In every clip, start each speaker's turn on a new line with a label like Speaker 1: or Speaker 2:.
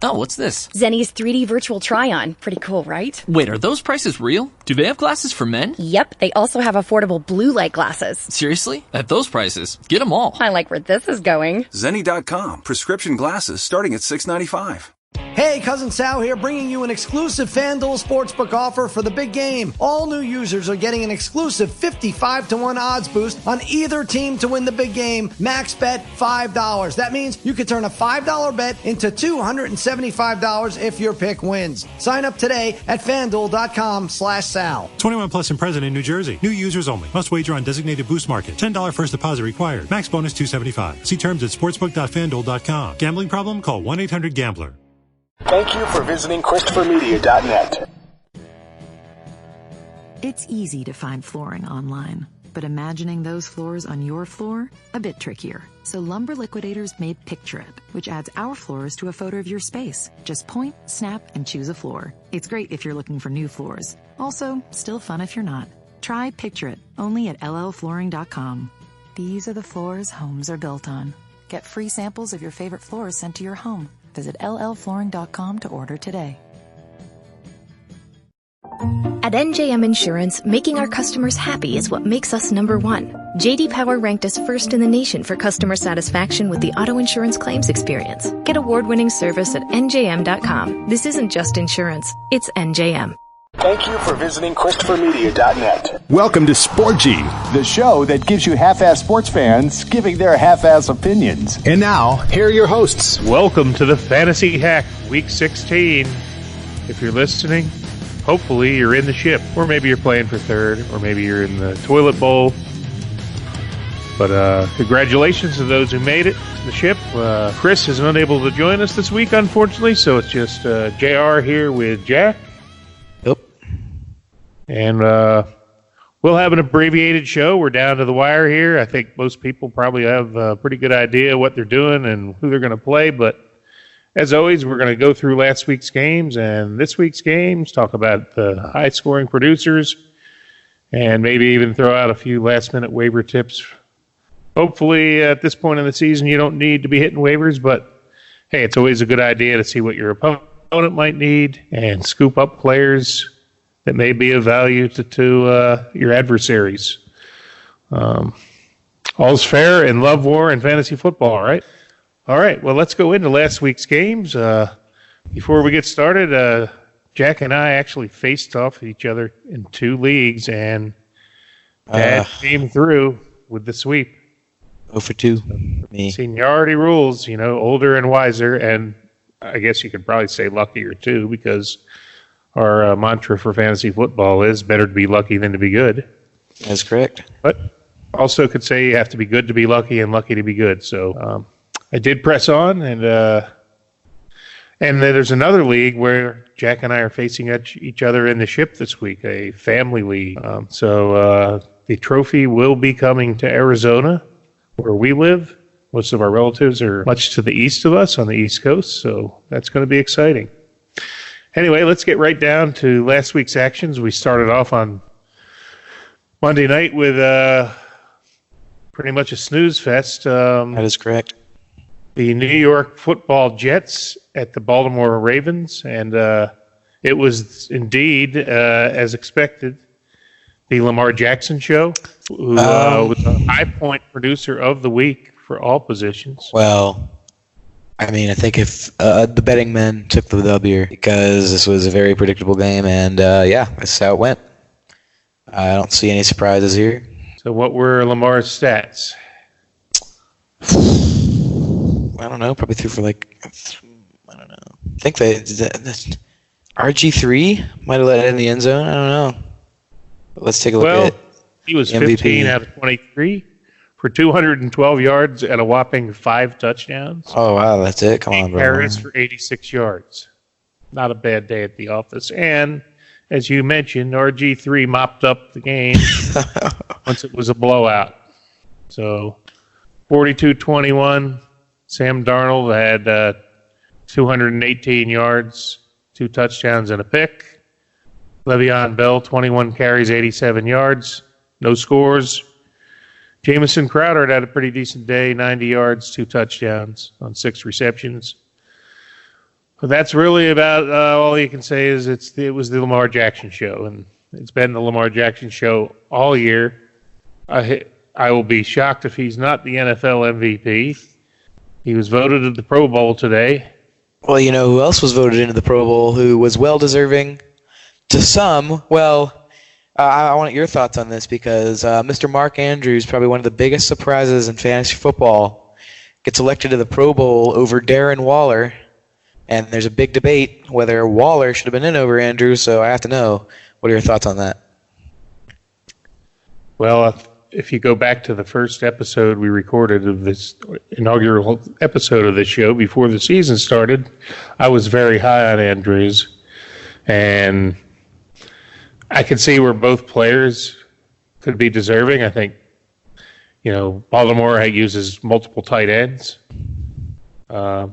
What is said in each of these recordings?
Speaker 1: Oh, what's this?
Speaker 2: Zenni's 3D virtual try-on. Pretty cool, right?
Speaker 1: Wait, are those prices real? Do they have glasses for men?
Speaker 2: Yep, they also have affordable blue light glasses.
Speaker 1: Seriously? At those prices? Get them all.
Speaker 2: I like where this is going.
Speaker 3: Zenni.com. Prescription glasses starting at $6.95.
Speaker 4: Hey, Cousin Sal here, bringing you an exclusive FanDuel Sportsbook offer for the big game. All new users are getting an exclusive 55-1 odds boost on either team to win the big game. Max bet $5. That means you could turn a $5 bet into $275 if your pick wins. Sign up today at FanDuel.com/Sal.
Speaker 5: 21 plus and present in New Jersey. New users only. Must wager on designated boost market. $10 first deposit required. Max bonus $275. See terms at sportsbook.fanduel.com. Gambling problem? Call 1-800-GAMBLER.
Speaker 6: Thank you for visiting ChristopherMedia.net.
Speaker 7: It's easy to find flooring online, but imagining those floors on your floor? A bit trickier. So Lumber Liquidators made Picture It, which adds our floors to a photo of your space. Just point, snap, and choose a floor. It's great if you're looking for new floors. Also, still fun if you're not. Try Picture It, only at llflooring.com. These are the floors homes are built on. Get free samples of your favorite floors sent to your home. Visit llflooring.com to order today.
Speaker 2: At NJM Insurance, making our customers happy is what makes us number one. J.D. Power ranked us first in the nation for customer satisfaction with the auto insurance claims experience. Get award-winning service at njm.com. This isn't just insurance, it's NJM.
Speaker 6: Thank you for visiting ChristopherMedia.net.
Speaker 8: Welcome to Sporgy, the show that gives you half-ass sports fans giving their half-ass opinions. And now, here are your hosts.
Speaker 9: Welcome to the Fantasy Hack, Week 16. If you're listening, hopefully you're in the ship, or maybe you're playing for third, or maybe you're in the toilet bowl. But congratulations to those who made it to the ship. Chris is unable to join us this week, unfortunately, so it's just JR here with Jack.
Speaker 10: Yep.
Speaker 9: And we'll have an abbreviated show. We're down to the wire here. I think most people probably have a pretty good idea what they're doing and who they're going to play. But as always, we're going to go through last week's games and this week's games, talk about the high-scoring producers, and maybe even throw out a few last-minute waiver tips. Hopefully, at this point in the season, you don't need to be hitting waivers, but hey, it's always a good idea to see what your opponent might need and scoop up players that may be of value to your adversaries. All's fair in love, war, and fantasy football, right? All right, well, let's go into last week's games. Before we get started, Jack and I actually faced off each other in 2 leagues, and Dad came through with the sweep.
Speaker 10: 0 for 2 for me.
Speaker 9: Seniority rules, older and wiser, and I guess you could probably say luckier too, because our mantra for fantasy football is better to be lucky than to be good.
Speaker 10: That's correct.
Speaker 9: But also could say you have to be good to be lucky and lucky to be good. So I did press on, and then there's another league where Jack and I are facing each other in the ship this week, a family league. So the trophy will be coming to Arizona, where we live. Most of our relatives are much to the east of us on the East Coast, so that's going to be exciting. Anyway, let's get right down to last week's actions. We started off on Monday night with pretty much a snooze fest.
Speaker 10: That is correct.
Speaker 9: The New York Football Jets at the Baltimore Ravens, and it was indeed, as expected, the Lamar Jackson show, who was a high point producer of the week for all positions.
Speaker 10: Well, I mean, I think if the betting men took the W, because this was a very predictable game, and that's how it went. I don't see any surprises here.
Speaker 9: So what were Lamar's stats?
Speaker 10: I don't know, probably threw for I think RG3 might have let it in the end zone. I don't know. Let's take a look at it.
Speaker 9: He was 15 out of 23 for 212 yards and a whopping 5 touchdowns.
Speaker 10: Oh, wow, that's it? Come on, bro.
Speaker 9: Harris for 86 yards. Not a bad day at the office. And, as you mentioned, RG3 mopped up the game once it was a blowout. So, 42-21. Sam Darnold had 218 yards, 2 touchdowns, and a pick. Le'Veon Bell, 21 carries, 87 yards, no scores. Jamison Crowder had a pretty decent day, 90 yards, 2 touchdowns on 6 receptions. But that's really about all you can say is it was the Lamar Jackson show, and it's been the Lamar Jackson show all year. I will be shocked if he's not the NFL MVP. He was voted into the Pro Bowl today.
Speaker 10: Well, you know who else was voted into the Pro Bowl who was well-deserving to some? Well, I want your thoughts on this because Mr. Mark Andrews, probably one of the biggest surprises in fantasy football, gets elected to the Pro Bowl over Darren Waller. And there's a big debate whether Waller should have been in over Andrews, so I have to know, what are your thoughts on that?
Speaker 9: Well, if you go back to the first episode we recorded of this inaugural episode of this show before the season started, I was very high on Andrews. And I could see where both players could be deserving. I think, Baltimore uses multiple tight ends.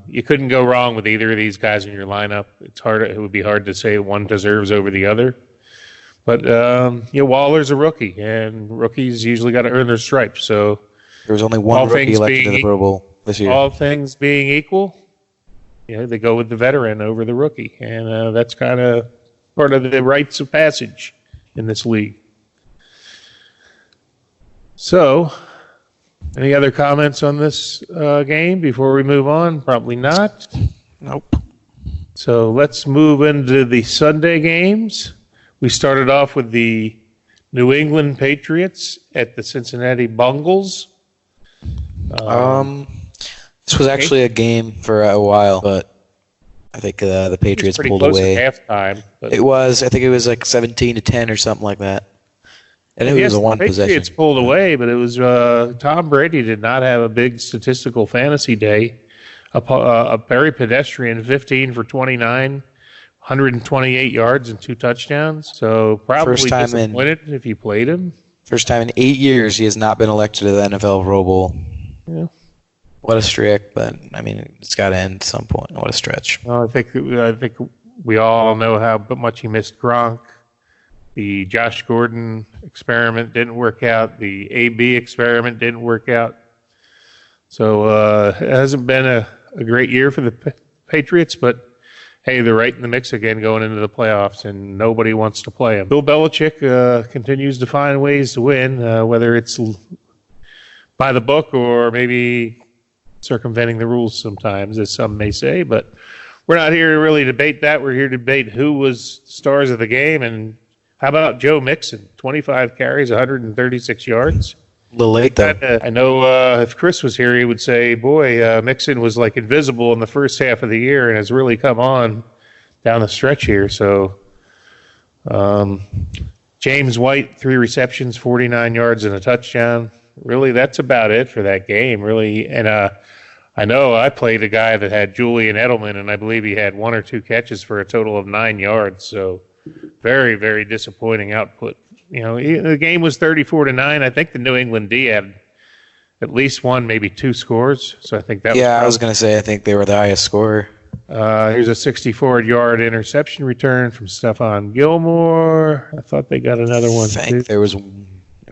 Speaker 9: You couldn't go wrong with either of these guys in your lineup. It would be hard to say one deserves over the other. But Waller's a rookie, and rookies usually got to earn their stripes. So
Speaker 10: there was only one rookie elected to the Pro Bowl this year.
Speaker 9: All things being equal, they go with the veteran over the rookie, and that's kind of part of the rites of passage in this league. So, any other comments on this game before we move on? Probably not.
Speaker 10: Nope.
Speaker 9: So let's move into the Sunday games. We started off with the New England Patriots at the Cincinnati Bengals.
Speaker 10: This was actually a game for a while, but I think the Patriots pulled away.
Speaker 9: It was pretty close at halftime. But
Speaker 10: it was. I think it was like 17-10 or something like that. And it was a one possession.
Speaker 9: The Patriots pulled away, but it was Tom Brady did not have a big statistical fantasy day. A very pedestrian 15 for 29. 128 yards and 2 touchdowns. So probably disappointed if you played him.
Speaker 10: First time in 8 years he has not been elected to the NFL Pro Bowl.
Speaker 9: Yeah.
Speaker 10: What a streak, but I mean it's got to end at some point. What a stretch.
Speaker 9: Well, I think we all know how much he missed Gronk. The Josh Gordon experiment didn't work out. The AB experiment didn't work out. So it hasn't been a great year for the Patriots, but hey, they're right in the mix again going into the playoffs, and nobody wants to play them. Bill Belichick continues to find ways to win, whether it's by the book or maybe circumventing the rules sometimes, as some may say. But we're not here to really debate that. We're here to debate who was stars of the game, and how about Joe Mixon? 25 carries, 136 yards.
Speaker 10: A little late, though.
Speaker 9: I know if Chris was here, he would say, boy, Mixon was like invisible in the first half of the year and has really come on down the stretch here. So James White, 3 receptions, 49 yards and a touchdown. Really, that's about it for that game, really. And I know I played a guy that had Julian Edelman, and I believe he had 1 or 2 catches for a total of 9 yards. So very, very disappointing output. The game was 34-9. I think the New England D had at least 1, maybe 2 scores. So I think that.
Speaker 10: Yeah, I was going to say I think they were the highest scorer.
Speaker 9: Here's a 64-yard interception return from Stephon Gilmore. I thought they got another one.
Speaker 10: I think there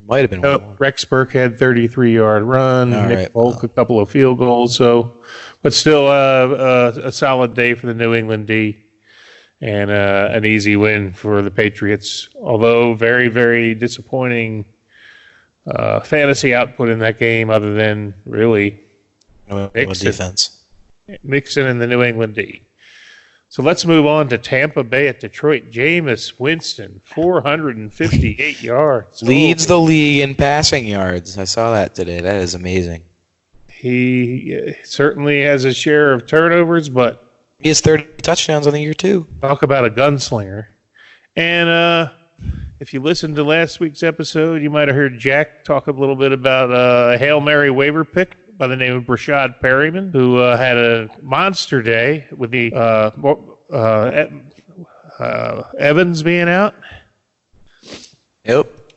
Speaker 10: might have been one.
Speaker 9: Rex Burkhead, 33-yard run. Nick Folk, a couple of field goals. So, but still a solid day for the New England D. And an easy win for the Patriots, although very, very disappointing fantasy output in that game other than really Mixon and the New England D. So let's move on to Tampa Bay at Detroit. Jameis Winston, 458 yards.
Speaker 10: Leads the league in passing yards. I saw that today. That is amazing.
Speaker 9: He certainly has a share of turnovers, but
Speaker 10: he has 30 touchdowns on the year, too.
Speaker 9: Talk about a gunslinger. And if you listened to last week's episode, you might have heard Jack talk a little bit about a Hail Mary waiver pick by the name of Brashad Perryman, who had a monster day with the Evans being out.
Speaker 10: Yep.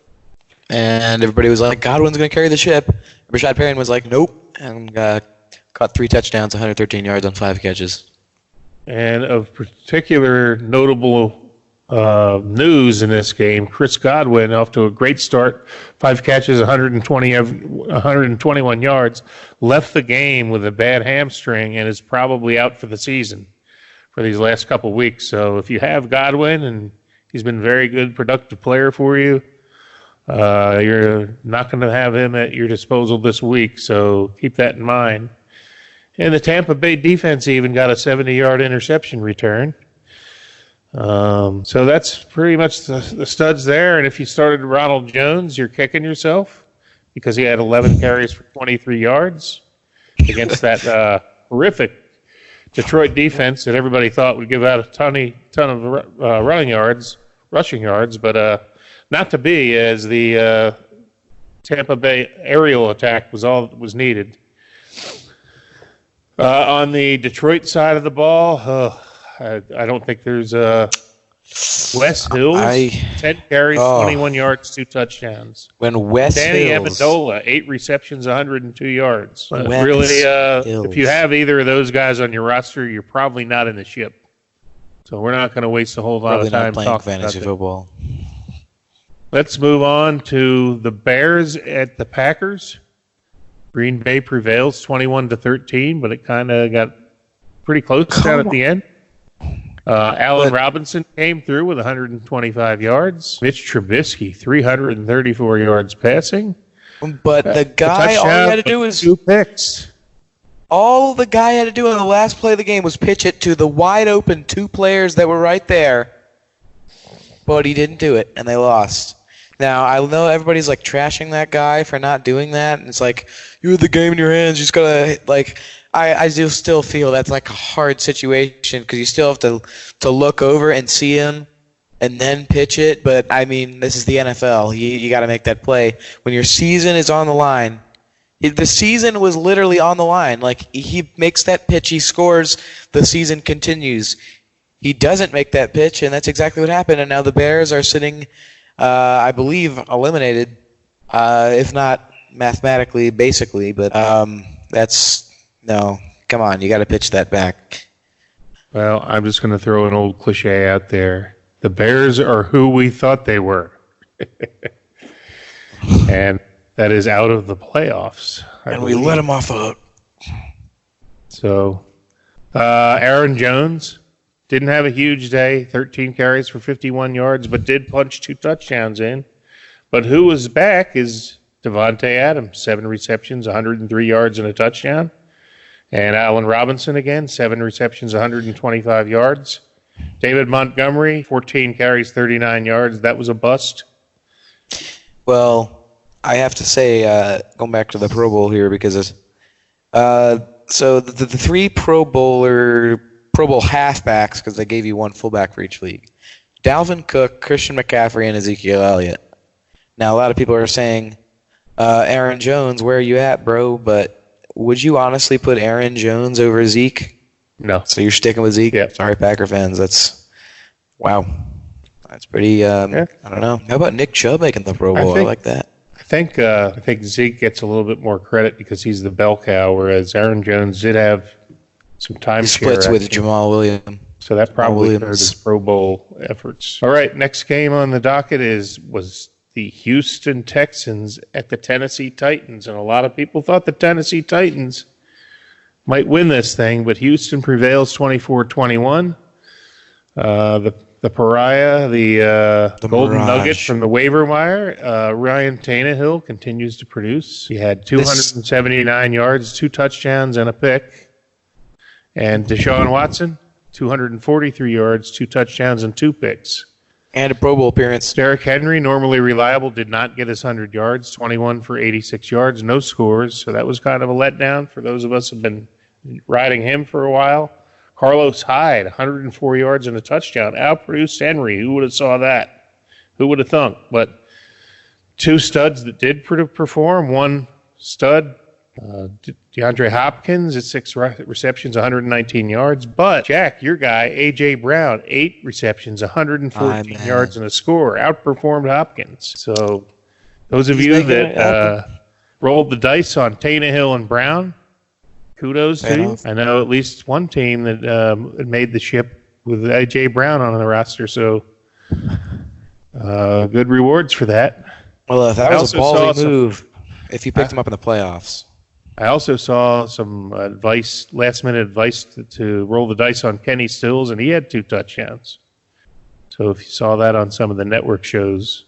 Speaker 10: And everybody was like, Godwin's going to carry the ship. Brashad Perryman was like, nope. And caught 3 touchdowns, 113 yards on 5 catches.
Speaker 9: And of particular notable news in this game, Chris Godwin off to a great start, 5 catches, 121 yards, left the game with a bad hamstring and is probably out for the season. for these last couple weeks. So if you have Godwin, and he's been a very good, productive player for you, you're not going to have him at your disposal this week. So keep that in mind. And the Tampa Bay defense even got a 70-yard interception return. So that's pretty much the studs there. And if you started Ronald Jones, you're kicking yourself because he had 11 carries for 23 yards against that horrific Detroit defense that everybody thought would give out a ton of rushing yards, but not to be, as the Tampa Bay aerial attack was all that was needed. On the Detroit side of the ball, I don't think there's Wes Hills, 10 carries, 21 yards, 2 touchdowns. Danny Amendola, 8 receptions, 102 yards. Really, if you have either of those guys on your roster, you're probably not in the ship. So we're not going to waste a whole lot of time talking fantasy football. Let's move on to the Bears at the Packers. Green Bay prevails 21-13, but it kind of got pretty close down at the end. Allen Robinson came through with 125 yards. Mitch Trubisky, 334 yards passing.
Speaker 10: But the guy, all he had to do was
Speaker 9: 2 picks.
Speaker 10: All the guy had to do on the last play of the game was pitch it to the wide open 2 players that were right there. But he didn't do it, and they lost. Now, I know everybody's like trashing that guy for not doing that, and it's like, you have the game in your hands, you just gotta, like, I do still feel that's like a hard situation because you still have to look over and see him and then pitch it. But, I mean, this is the NFL. You got to make that play. When your season is on the line, the season was literally on the line. Like, he makes that pitch, he scores, the season continues. He doesn't make that pitch, and that's exactly what happened. And now the Bears are sitting, I believe, eliminated, if not mathematically, basically. But that's... No, come on, you got to pitch that back.
Speaker 9: Well, I'm just going to throw an old cliche out there. The Bears are who we thought they were. And that is out of the playoffs.
Speaker 10: And we let them off the hook.
Speaker 9: So, Aaron Jones didn't have a huge day, 13 carries for 51 yards, but did punch 2 touchdowns in. But who was back is Devontae Adams, 7 receptions, 103 yards, and a touchdown. And Allen Robinson again, 7 receptions, 125 yards. David Montgomery, 14 carries, 39 yards. That was a bust.
Speaker 10: Well, I have to say, going back to the Pro Bowl here, because so the 3 Pro Bowl halfbacks, because they gave you 1 fullback for each league. Dalvin Cook, Christian McCaffrey, and Ezekiel Elliott. Now, a lot of people are saying, Aaron Jones, where are you at, bro? But would you honestly put Aaron Jones over Zeke?
Speaker 9: No.
Speaker 10: So you're sticking with Zeke?
Speaker 9: Yeah.
Speaker 10: Sorry, Packer fans. Wow. That's pretty, I don't know. How about Nick Chubb making the Pro Bowl? I like that.
Speaker 9: I think Zeke gets a little bit more credit because he's the bell cow, whereas Aaron Jones did have some time
Speaker 10: splits with Jamal Williams.
Speaker 9: So that probably hurt his Pro Bowl efforts. All right, next game on the docket was the Houston Texans at the Tennessee Titans, and a lot of people thought the Tennessee Titans might win this thing, but Houston prevails 24-21. The pariah, the golden nugget from the waiver wire, Ryan Tannehill continues to produce. He had 279 yards, 2 touchdowns, and a pick. And Deshaun Watson, 243 yards, 2 touchdowns, and 2 picks.
Speaker 10: And a Pro Bowl appearance.
Speaker 9: Derrick Henry, normally reliable, did not get his 100 yards, 21 for 86 yards, no scores. So that was kind of a letdown for those of us who have been riding him for a while. Carlos Hyde, 104 yards and a touchdown, outproduced Henry. Who would have saw that? Who would have thunk? But 2 studs that did perform. 1 stud, DeAndre Hopkins at 6 receptions, 119 yards. But, Jack, your guy, A.J. Brown, 8 receptions, 114 yards and a score. Outperformed Hopkins. So those of you that rolled the dice on Tannehill and Brown, kudos to you. I know at least one team that made the ship with A.J. Brown on the roster. So good rewards for that.
Speaker 10: Well, if that was a ballsy move, if you picked him up in the playoffs.
Speaker 9: I also saw some last-minute advice to roll the dice on Kenny Stills, and he had 2 touchdowns. So if you saw that on some of the network shows,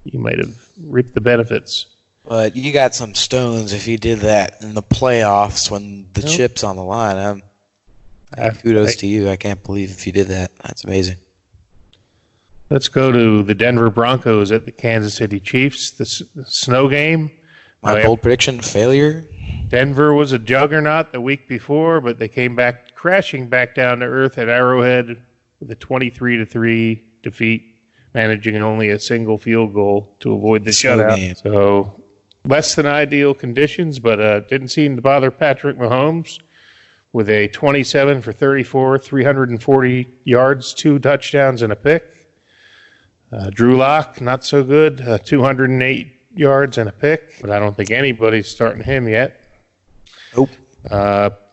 Speaker 9: you might have reaped the benefits.
Speaker 10: But you got some stones if you did that in the playoffs when the chip's on the line. Kudos to you. I can't believe if you did that. That's amazing.
Speaker 9: Let's go to the Denver Broncos at the Kansas City Chiefs. The snow game.
Speaker 10: My bold prediction, failure.
Speaker 9: Denver was a juggernaut the week before, but they came back crashing back down to earth at Arrowhead with a 23-3 defeat, managing only a single field goal to avoid the shutout. Game. So less than ideal conditions, but didn't seem to bother Patrick Mahomes with a 27 for 34, 340 yards, 2 touchdowns and a pick. Drew Lock, not so good, 208 yards and a pick, but I don't think anybody's starting him yet.
Speaker 10: Nope.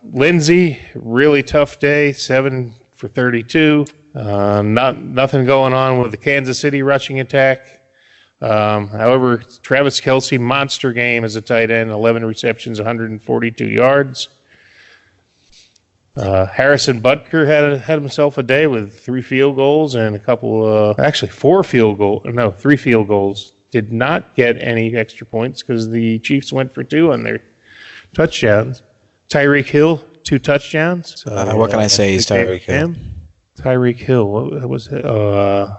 Speaker 9: Lindsey, really tough day, 7 for 32. Nothing going on with the Kansas City rushing attack. However, Travis Kelce, monster game as a tight end, 11 receptions, 142 yards. Harrison Butker had himself a day with 3 field goals and a couple, 3 field goals. Did not get any extra points because the Chiefs went for 2 on their touchdowns. Tyreek Hill, 2 touchdowns.
Speaker 10: What can I say? He's Tyreek Hill.
Speaker 9: Tyreek Hill, what was it?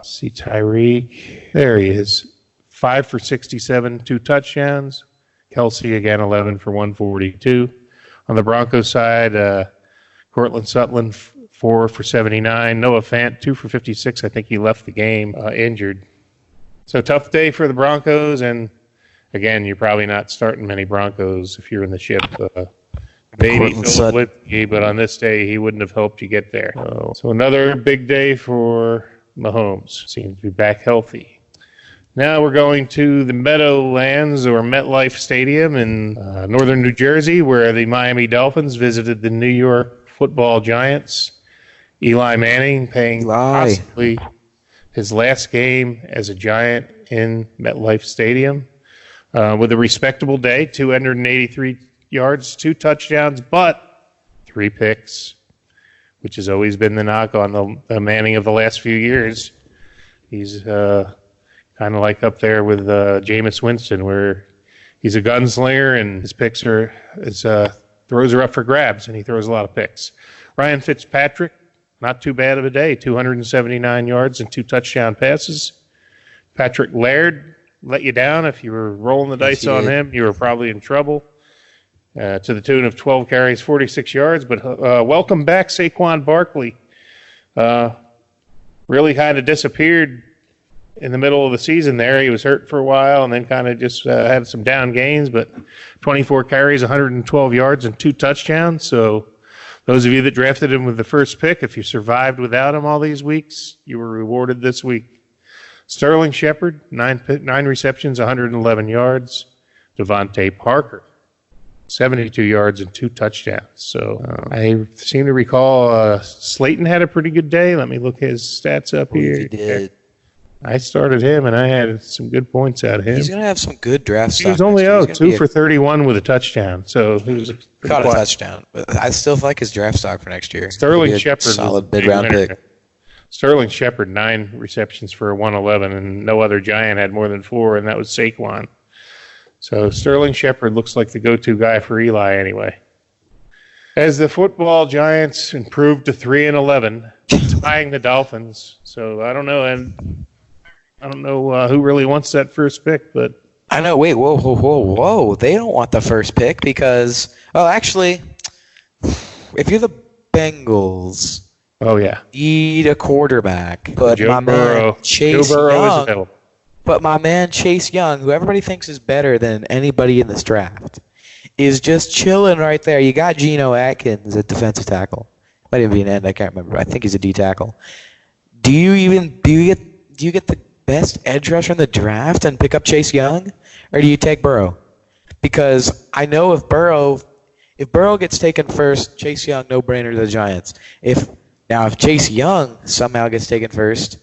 Speaker 9: See, Tyreek. There he is. 5 for 67, 2 touchdowns. Kelce again, 11 for 142. On the Broncos side, Cortland Sutton, 4 for 79. Noah Fant, 2 for 56. I think he left the game injured. So tough day for the Broncos, and again, you're probably not starting many Broncos if you're in the ship. Maybe Philip Lindsay, but on this day, he wouldn't have helped you get there. So another big day for Mahomes. Seems to be back healthy. Now we're going to the Meadowlands or MetLife Stadium in northern New Jersey, where the Miami Dolphins visited the New York Football Giants. Eli Manning playing possibly his last game as a Giant in MetLife Stadium with a respectable day, 283 yards, 2 touchdowns, but 3 picks, which has always been the knock on the Manning of the last few years. He's kind of like up there with Jameis Winston, where he's a gunslinger and his picks throws are up for grabs, and he throws a lot of picks. Ryan Fitzpatrick, not too bad of a day, 279 yards and 2 touchdown passes. Patrick Laird let you down. If you were rolling the dice on him, you were probably in trouble. To the tune of 12 carries, 46 yards. But welcome back, Saquon Barkley. Really kind of disappeared in the middle of the season there. He was hurt for a while and then kind of just had some down gains. But 24 carries, 112 yards, and 2 touchdowns. So those of you that drafted him with the first pick, if you survived without him all these weeks, you were rewarded this week. Sterling Shepard, 9 receptions, 111 yards. Devontae Parker, 72 yards and 2 touchdowns. So I seem to recall Slayton had a pretty good day. Let me look his stats up here.
Speaker 10: He did.
Speaker 9: I started him, and I had some good points out of him.
Speaker 10: He's going to have some good draft stock.
Speaker 9: He was only 2 for 31 with a touchdown. So he was
Speaker 10: caught a touchdown. But I still like his draft stock for next year.
Speaker 9: Sterling Shepard,
Speaker 10: solid mid-round pick.
Speaker 9: Sterling Shepard, 9 receptions for 111, and no other Giant had more than 4, and that was Saquon. So Sterling Shepard looks like the go-to guy for Eli anyway. As the football Giants improved to 3-11, tying the Dolphins. So I don't know, and I don't know who really wants that first pick, but
Speaker 10: I know. Wait, whoa! They don't want the first pick because, actually, if you're the Bengals, need a quarterback. But
Speaker 9: Joe Burrow is available.
Speaker 10: But my man Chase Young, who everybody thinks is better than anybody in this draft, is just chilling right there. You got Geno Atkins at defensive tackle. Might even be an end. I can't remember. I think he's a D tackle. Do you get the best edge rusher in the draft and pick up Chase Young, or do you take Burrow? Because I know if Burrow gets taken first, Chase Young, no brainer to the Giants. If Chase Young somehow gets taken first,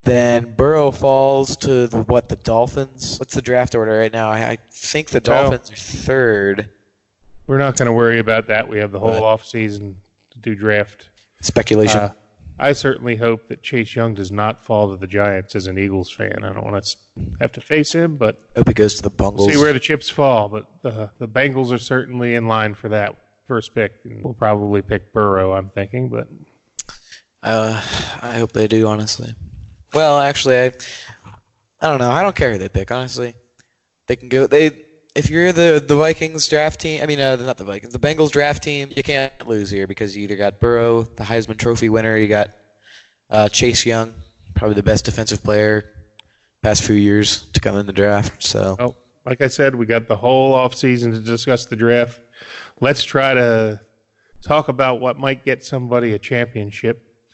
Speaker 10: then Burrow falls to the Dolphins. What's the draft order right now? I think the Dolphins are 3rd.
Speaker 9: We're not going to worry about that. We have the whole off season to do draft
Speaker 10: speculation.
Speaker 9: I certainly hope that Chase Young does not fall to the Giants as an Eagles fan. I don't want to have to face him, but
Speaker 10: I hope he goes to the Bungles.
Speaker 9: See where the chips fall, but the Bengals are certainly in line for that first pick. And we'll probably pick Burrow, I'm thinking, but
Speaker 10: I hope they do, honestly. Well, actually, I don't know. I don't care who they pick, honestly. They can go. If you're the Vikings draft team, not the Vikings, the Bengals draft team, you can't lose here because you either got Burrow, the Heisman Trophy winner, you got Chase Young, probably the best defensive player past few years to come in the draft. So,
Speaker 9: like I said, we got the whole offseason to discuss the draft. Let's try to talk about what might get somebody a championship.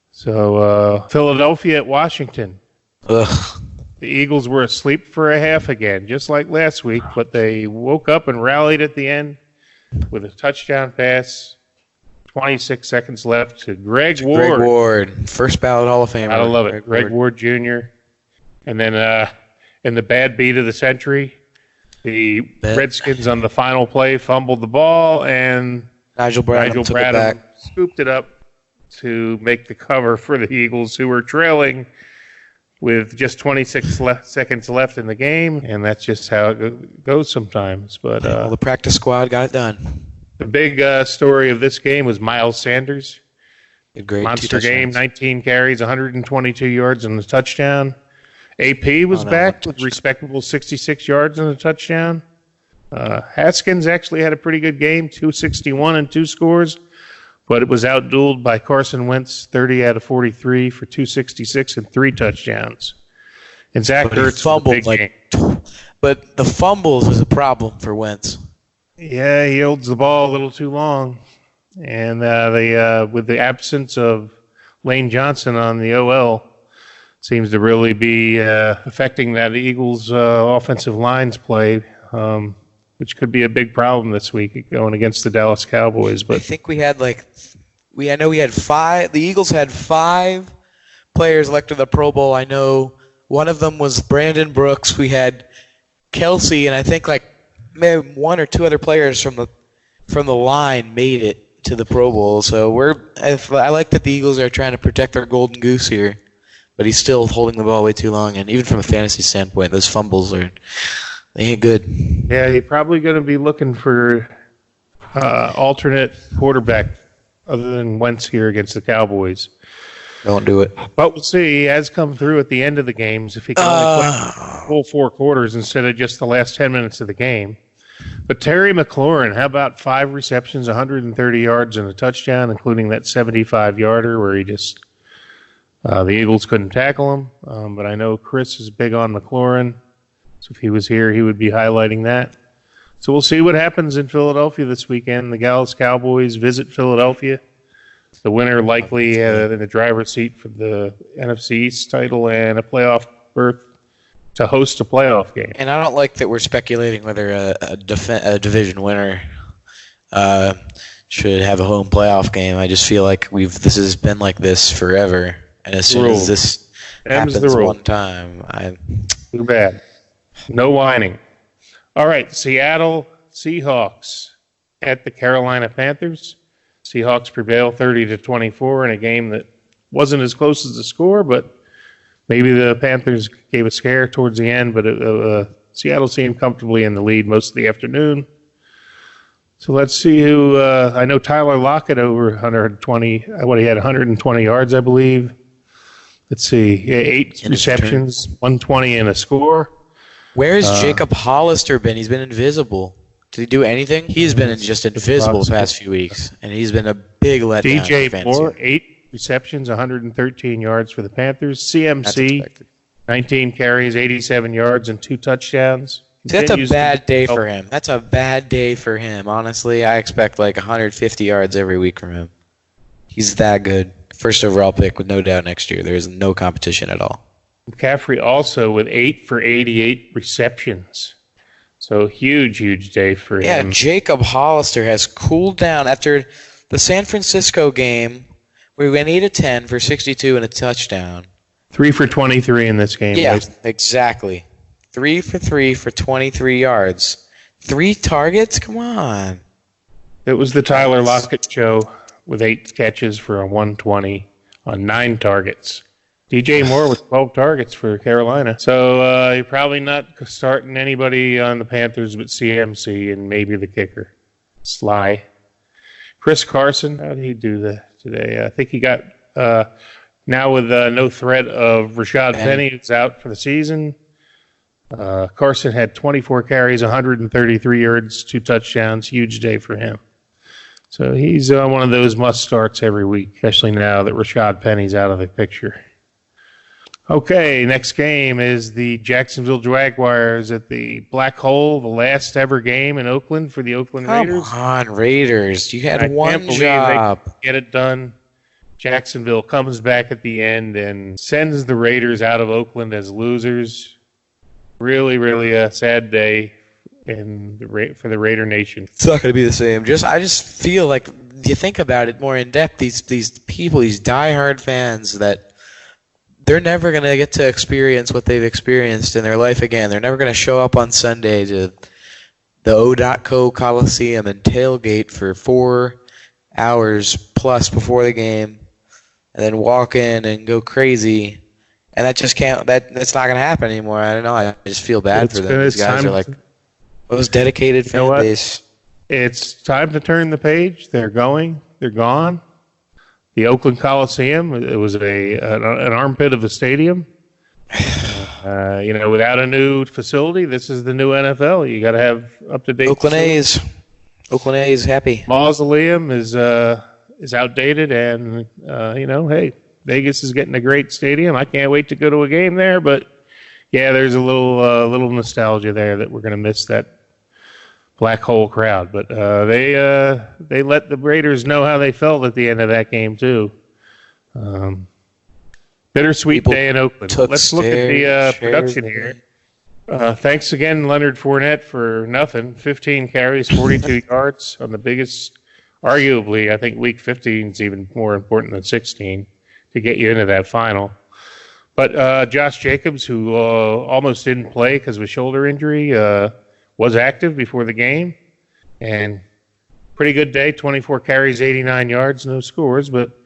Speaker 9: So, Philadelphia at Washington.
Speaker 10: Ugh.
Speaker 9: The Eagles were asleep for a half again, just like last week, but they woke up and rallied at the end with a touchdown pass. 26 seconds left to Greg Ward.
Speaker 10: Greg Ward, first ballot Hall of Famer.
Speaker 9: I love it. Greg Ward Jr. And then in the bad beat of the century, the Redskins on the final play fumbled the ball, and
Speaker 10: Nigel Bradham
Speaker 9: scooped it up to make the cover for the Eagles, who were trailing with just 26 seconds left in the game, and that's just how it goes sometimes. But
Speaker 10: the practice squad got it done.
Speaker 9: The big story of this game was Miles Sanders.
Speaker 10: A great
Speaker 9: monster game, 19 carries, 122 yards and a touchdown. AP was back with respectable 66 yards and a touchdown. Haskins actually had a pretty good game, 261 and 2 scores. But it was outdueled by Carson Wentz, 30 out of 43 for 266 and 3 touchdowns. And Zach Ertz fumbled game.
Speaker 10: But the fumbles is a problem for Wentz.
Speaker 9: Yeah, he holds the ball a little too long. And with the absence of Lane Johnson on the OL, seems to really be affecting that Eagles offensive line's play. Which could be a big problem this week going against the Dallas Cowboys. But
Speaker 10: I think we had I know we had 5. The Eagles had 5 players elected to the Pro Bowl. I know one of them was Brandon Brooks. We had Kelsey, and I think maybe 1 or 2 other players from the line made it to the Pro Bowl. So I like that the Eagles are trying to protect their golden goose here, but he's still holding the ball way too long. And even from a fantasy standpoint, those fumbles they ain't good.
Speaker 9: Yeah, you're probably going to be looking for alternate quarterback other than Wentz here against the Cowboys.
Speaker 10: Don't do it.
Speaker 9: But we'll see. He has come through at the end of the games if he can only play full 4 quarters instead of just the last 10 minutes of the game. But Terry McLaurin, how about 5 receptions, 130 yards and a touchdown, including that 75-yarder where he just the Eagles couldn't tackle him. But I know Chris is big on McLaurin. So if he was here, he would be highlighting that. So we'll see what happens in Philadelphia this weekend. The Dallas Cowboys visit Philadelphia. The winner likely in the driver's seat for the NFC East title and a playoff berth to host a playoff game.
Speaker 10: And I don't like that we're speculating whether a division winner should have a home playoff game. I just feel like this has been like this forever. And as soon as this happens one time,
Speaker 9: too bad. No whining. All right, Seattle Seahawks at the Carolina Panthers. Seahawks prevail 30-24 in a game that wasn't as close as the score, but maybe the Panthers gave a scare towards the end, but Seattle seemed comfortably in the lead most of the afternoon. So let's see who, I know Tyler Lockett over 120, he had 120 yards, I believe. Let's see, 8 receptions, 120 and a score.
Speaker 10: Where's Jacob Hollister been? He's been invisible. Did he do anything? He's been just invisible the past few weeks, and he's been a big letdown.
Speaker 9: DJ Moore, 8 receptions, 113 yards for the Panthers. CMC, 19 carries, 87 yards, and 2 touchdowns.
Speaker 10: That's a bad day for him. That's a bad day for him. Honestly, I expect 150 yards every week from him. He's that good. First overall pick with no doubt next year. There is no competition at all.
Speaker 9: McCaffrey also with 8 for 88 receptions. So huge day for him.
Speaker 10: Yeah, Jacob Hollister has cooled down after the San Francisco game where he went 8 of 10 for 62 and a touchdown.
Speaker 9: 3 for 23 in this game.
Speaker 10: Yeah, exactly. 3 for 3 for 23 yards. 3 targets? Come on.
Speaker 9: It was the Tyler Lockett show with 8 catches for a 120 on 9 targets. DJ Moore with 12 targets for Carolina. So you're probably not starting anybody on the Panthers but CMC and maybe the kicker, Sly. Chris Carson, how did he do today? I think he got, now with no threat of Rashad Penny, who's out for the season. Carson had 24 carries, 133 yards, 2 touchdowns. Huge day for him. So he's one of those must-starts every week, especially now that Rashad Penny's out of the picture. Okay, next game is the Jacksonville Jaguars at the Black Hole, the last ever game in Oakland for the Oakland Raiders.
Speaker 10: Come on, Raiders. You had one
Speaker 9: can't believe
Speaker 10: job.
Speaker 9: They get it done. Jacksonville comes back at the end and sends the Raiders out of Oakland as losers. Really, really a sad day for the Raider Nation.
Speaker 10: It's not going to be the same. I just feel like, you think about it more in depth, these people, these diehard fans that they're never going to get to experience what they've experienced in their life again. They're never going to show up on Sunday to the O.co Coliseum and tailgate for 4 hours plus before the game and then walk in and go crazy. And that just can't, that's not going to happen anymore. I don't know. I just feel bad for them. These guys are like those dedicated fan base.
Speaker 9: It's time to turn the page. They're going. They're gone. The Oakland Coliseum, it was an armpit of a stadium. Without a new facility, this is the new NFL. You got to have up-to-date
Speaker 10: Oakland A's. Oakland A's happy.
Speaker 9: Mausoleum is outdated, and hey, Vegas is getting a great stadium. I can't wait to go to a game there, but yeah, there's a little nostalgia there that we're going to miss that Black Hole crowd. But they let the Raiders know how they felt at the end of that game too. Bittersweet day in Oakland. Let's look at the production here. Thanks again, Leonard Fournette, for nothing. 15 carries, 42 yards on the biggest, arguably, I think Week 15 is even more important than 16 to get you into that final. But Josh Jacobs, who almost didn't play because of a shoulder injury, was active before the game. And pretty good day, 24 carries, 89 yards, no scores. But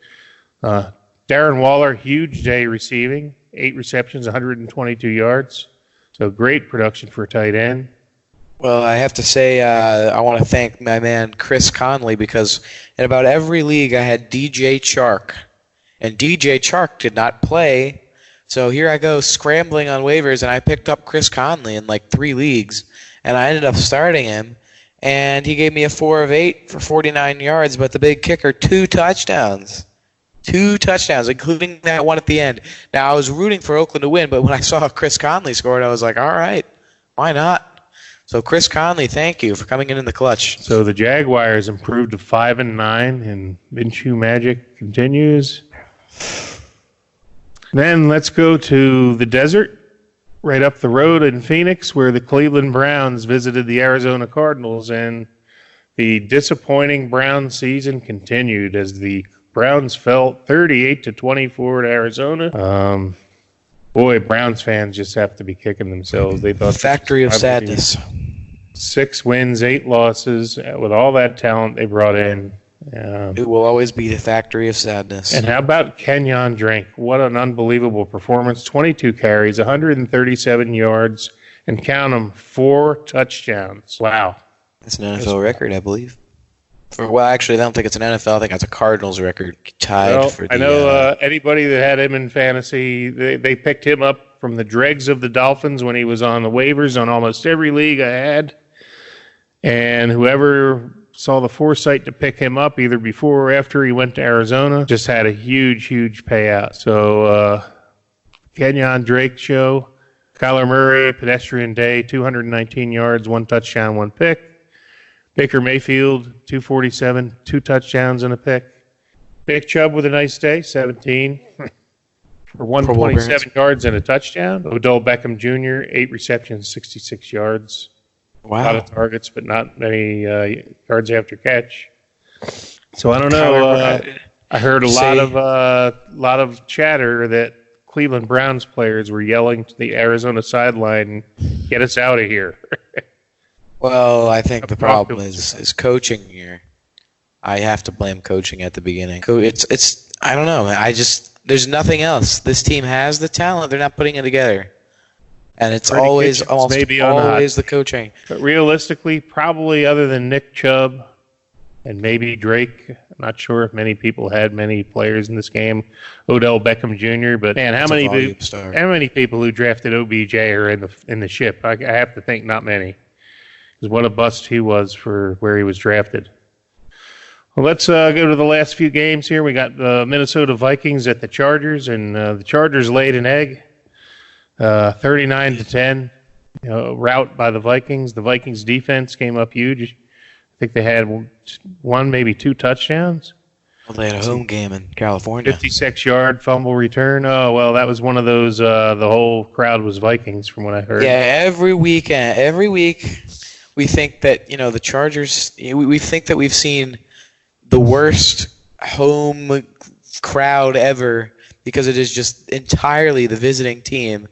Speaker 9: Darren Waller, huge day receiving, 8 receptions, 122 yards. So great production for a tight end.
Speaker 10: Well, I have to say I want to thank my man Chris Conley, because in about every league I had DJ Chark. And DJ Chark did not play. So here I go scrambling on waivers, and I picked up Chris Conley in like 3 leagues. And I ended up starting him. And he gave me a 4 of 8 for 49 yards. But the big kicker, 2 touchdowns. 2 touchdowns, including that one at the end. Now, I was rooting for Oakland to win, but when I saw Chris Conley scored, I was like, all right, why not? So, Chris Conley, thank you for coming in the clutch.
Speaker 9: So, the Jaguars improved to 5-9, and Minshew magic continues. Then, let's go to the desert, right up the road in Phoenix, where the Cleveland Browns visited the Arizona Cardinals, and the disappointing Browns season continued as the Browns fell 38-24 at Arizona. Boy, Browns fans just have to be kicking themselves. They thought
Speaker 10: factory of sadness.
Speaker 9: 6 wins, 8 losses with all that talent they brought in.
Speaker 10: It will always be the factory of sadness.
Speaker 9: And how about Kenyon Drake? What an unbelievable performance. 22 carries, 137 yards, and count them, 4 touchdowns. Wow.
Speaker 10: That's an NFL record, I believe. Well, actually, I don't think it's an NFL. I think it's a Cardinals record tied for the...
Speaker 9: I know anybody that had him in fantasy, they picked him up from the dregs of the Dolphins when he was on the waivers on almost every league I had. And whoever saw the foresight to pick him up either before or after he went to Arizona just had a huge, huge payout. So, Kenyon Drake show. Kyler Murray, pedestrian day, 219 yards, 1 touchdown, 1 pick. Baker Mayfield, 247, 2 touchdowns and a pick. Nick Chubb with a nice day, 17 for 127 yards and a touchdown. Odell Beckham Jr., 8 receptions, 66 yards.
Speaker 10: Wow.
Speaker 9: A lot of targets, but not many yards after catch. So I don't know. I heard a lot of chatter that Cleveland Browns players were yelling to the Arizona sideline, "Get us out of here."
Speaker 10: Well, I think the problem is coaching here. I have to blame coaching at the beginning. It's I don't know. There's nothing else. This team has the talent. They're not putting it together. And it's always the coaching.
Speaker 9: But realistically, probably other than Nick Chubb and maybe Drake, I'm not sure if many people had many players in this game. Odell Beckham Jr. But man, how many people who drafted OBJ are in the ship? I have to think not many. Because what a bust he was for where he was drafted. Well, let's go to the last few games here. We got the Minnesota Vikings at the Chargers, and the Chargers laid an egg, 39-10. Rout by the Vikings. The Vikings defense came up huge. I think they had one, maybe two touchdowns.
Speaker 10: Well, they had a home game in California.
Speaker 9: 56-yard fumble return. Oh, well, that was one of those, the whole crowd was Vikings from what I heard.
Speaker 10: Yeah, every week we think that, the Chargers, we think that we've seen the worst home crowd ever because it is just entirely the visiting team.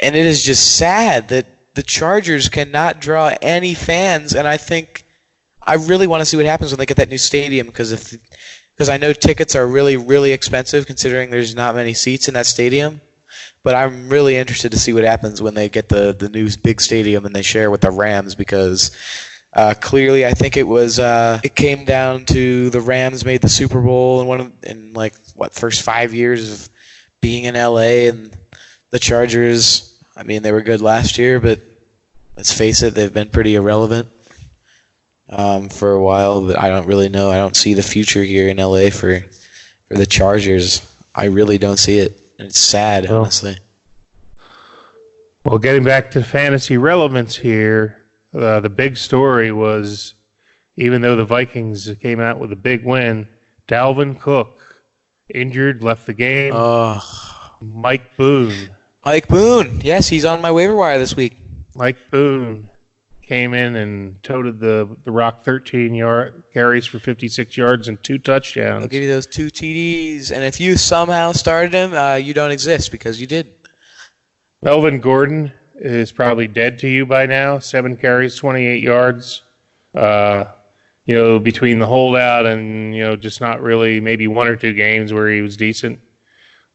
Speaker 10: And it is just sad that the Chargers cannot draw any fans, and I really want to see what happens when they get that new stadium because I know tickets are really, really expensive considering there's not many seats in that stadium. But I'm really interested to see what happens when they get the new big stadium and they share with the Rams because clearly I think it came down to the Rams made the Super Bowl in first 5 years of being in LA, and the Chargers, I mean, they were good last year, but let's face it, they've been pretty irrelevant for a while. But I don't really know. I don't see the future here in LA for the Chargers. I really don't see it. And it's sad, honestly.
Speaker 9: Well, getting back to fantasy relevance here, the big story was, even though the Vikings came out with a big win, Dalvin Cook, injured, left the game. Mike Boone.
Speaker 10: Yes, he's on my waiver wire this week.
Speaker 9: Mike Boone came in and toted the rock 13 carries for 56 yards and 2 touchdowns.
Speaker 10: I'll give you those 2 TDs, and if you somehow started him, you don't exist because you did.
Speaker 9: Melvin Gordon is probably dead to you by now. 7 carries, 28 yards. Between the holdout and just not really, maybe 1 or 2 games where he was decent.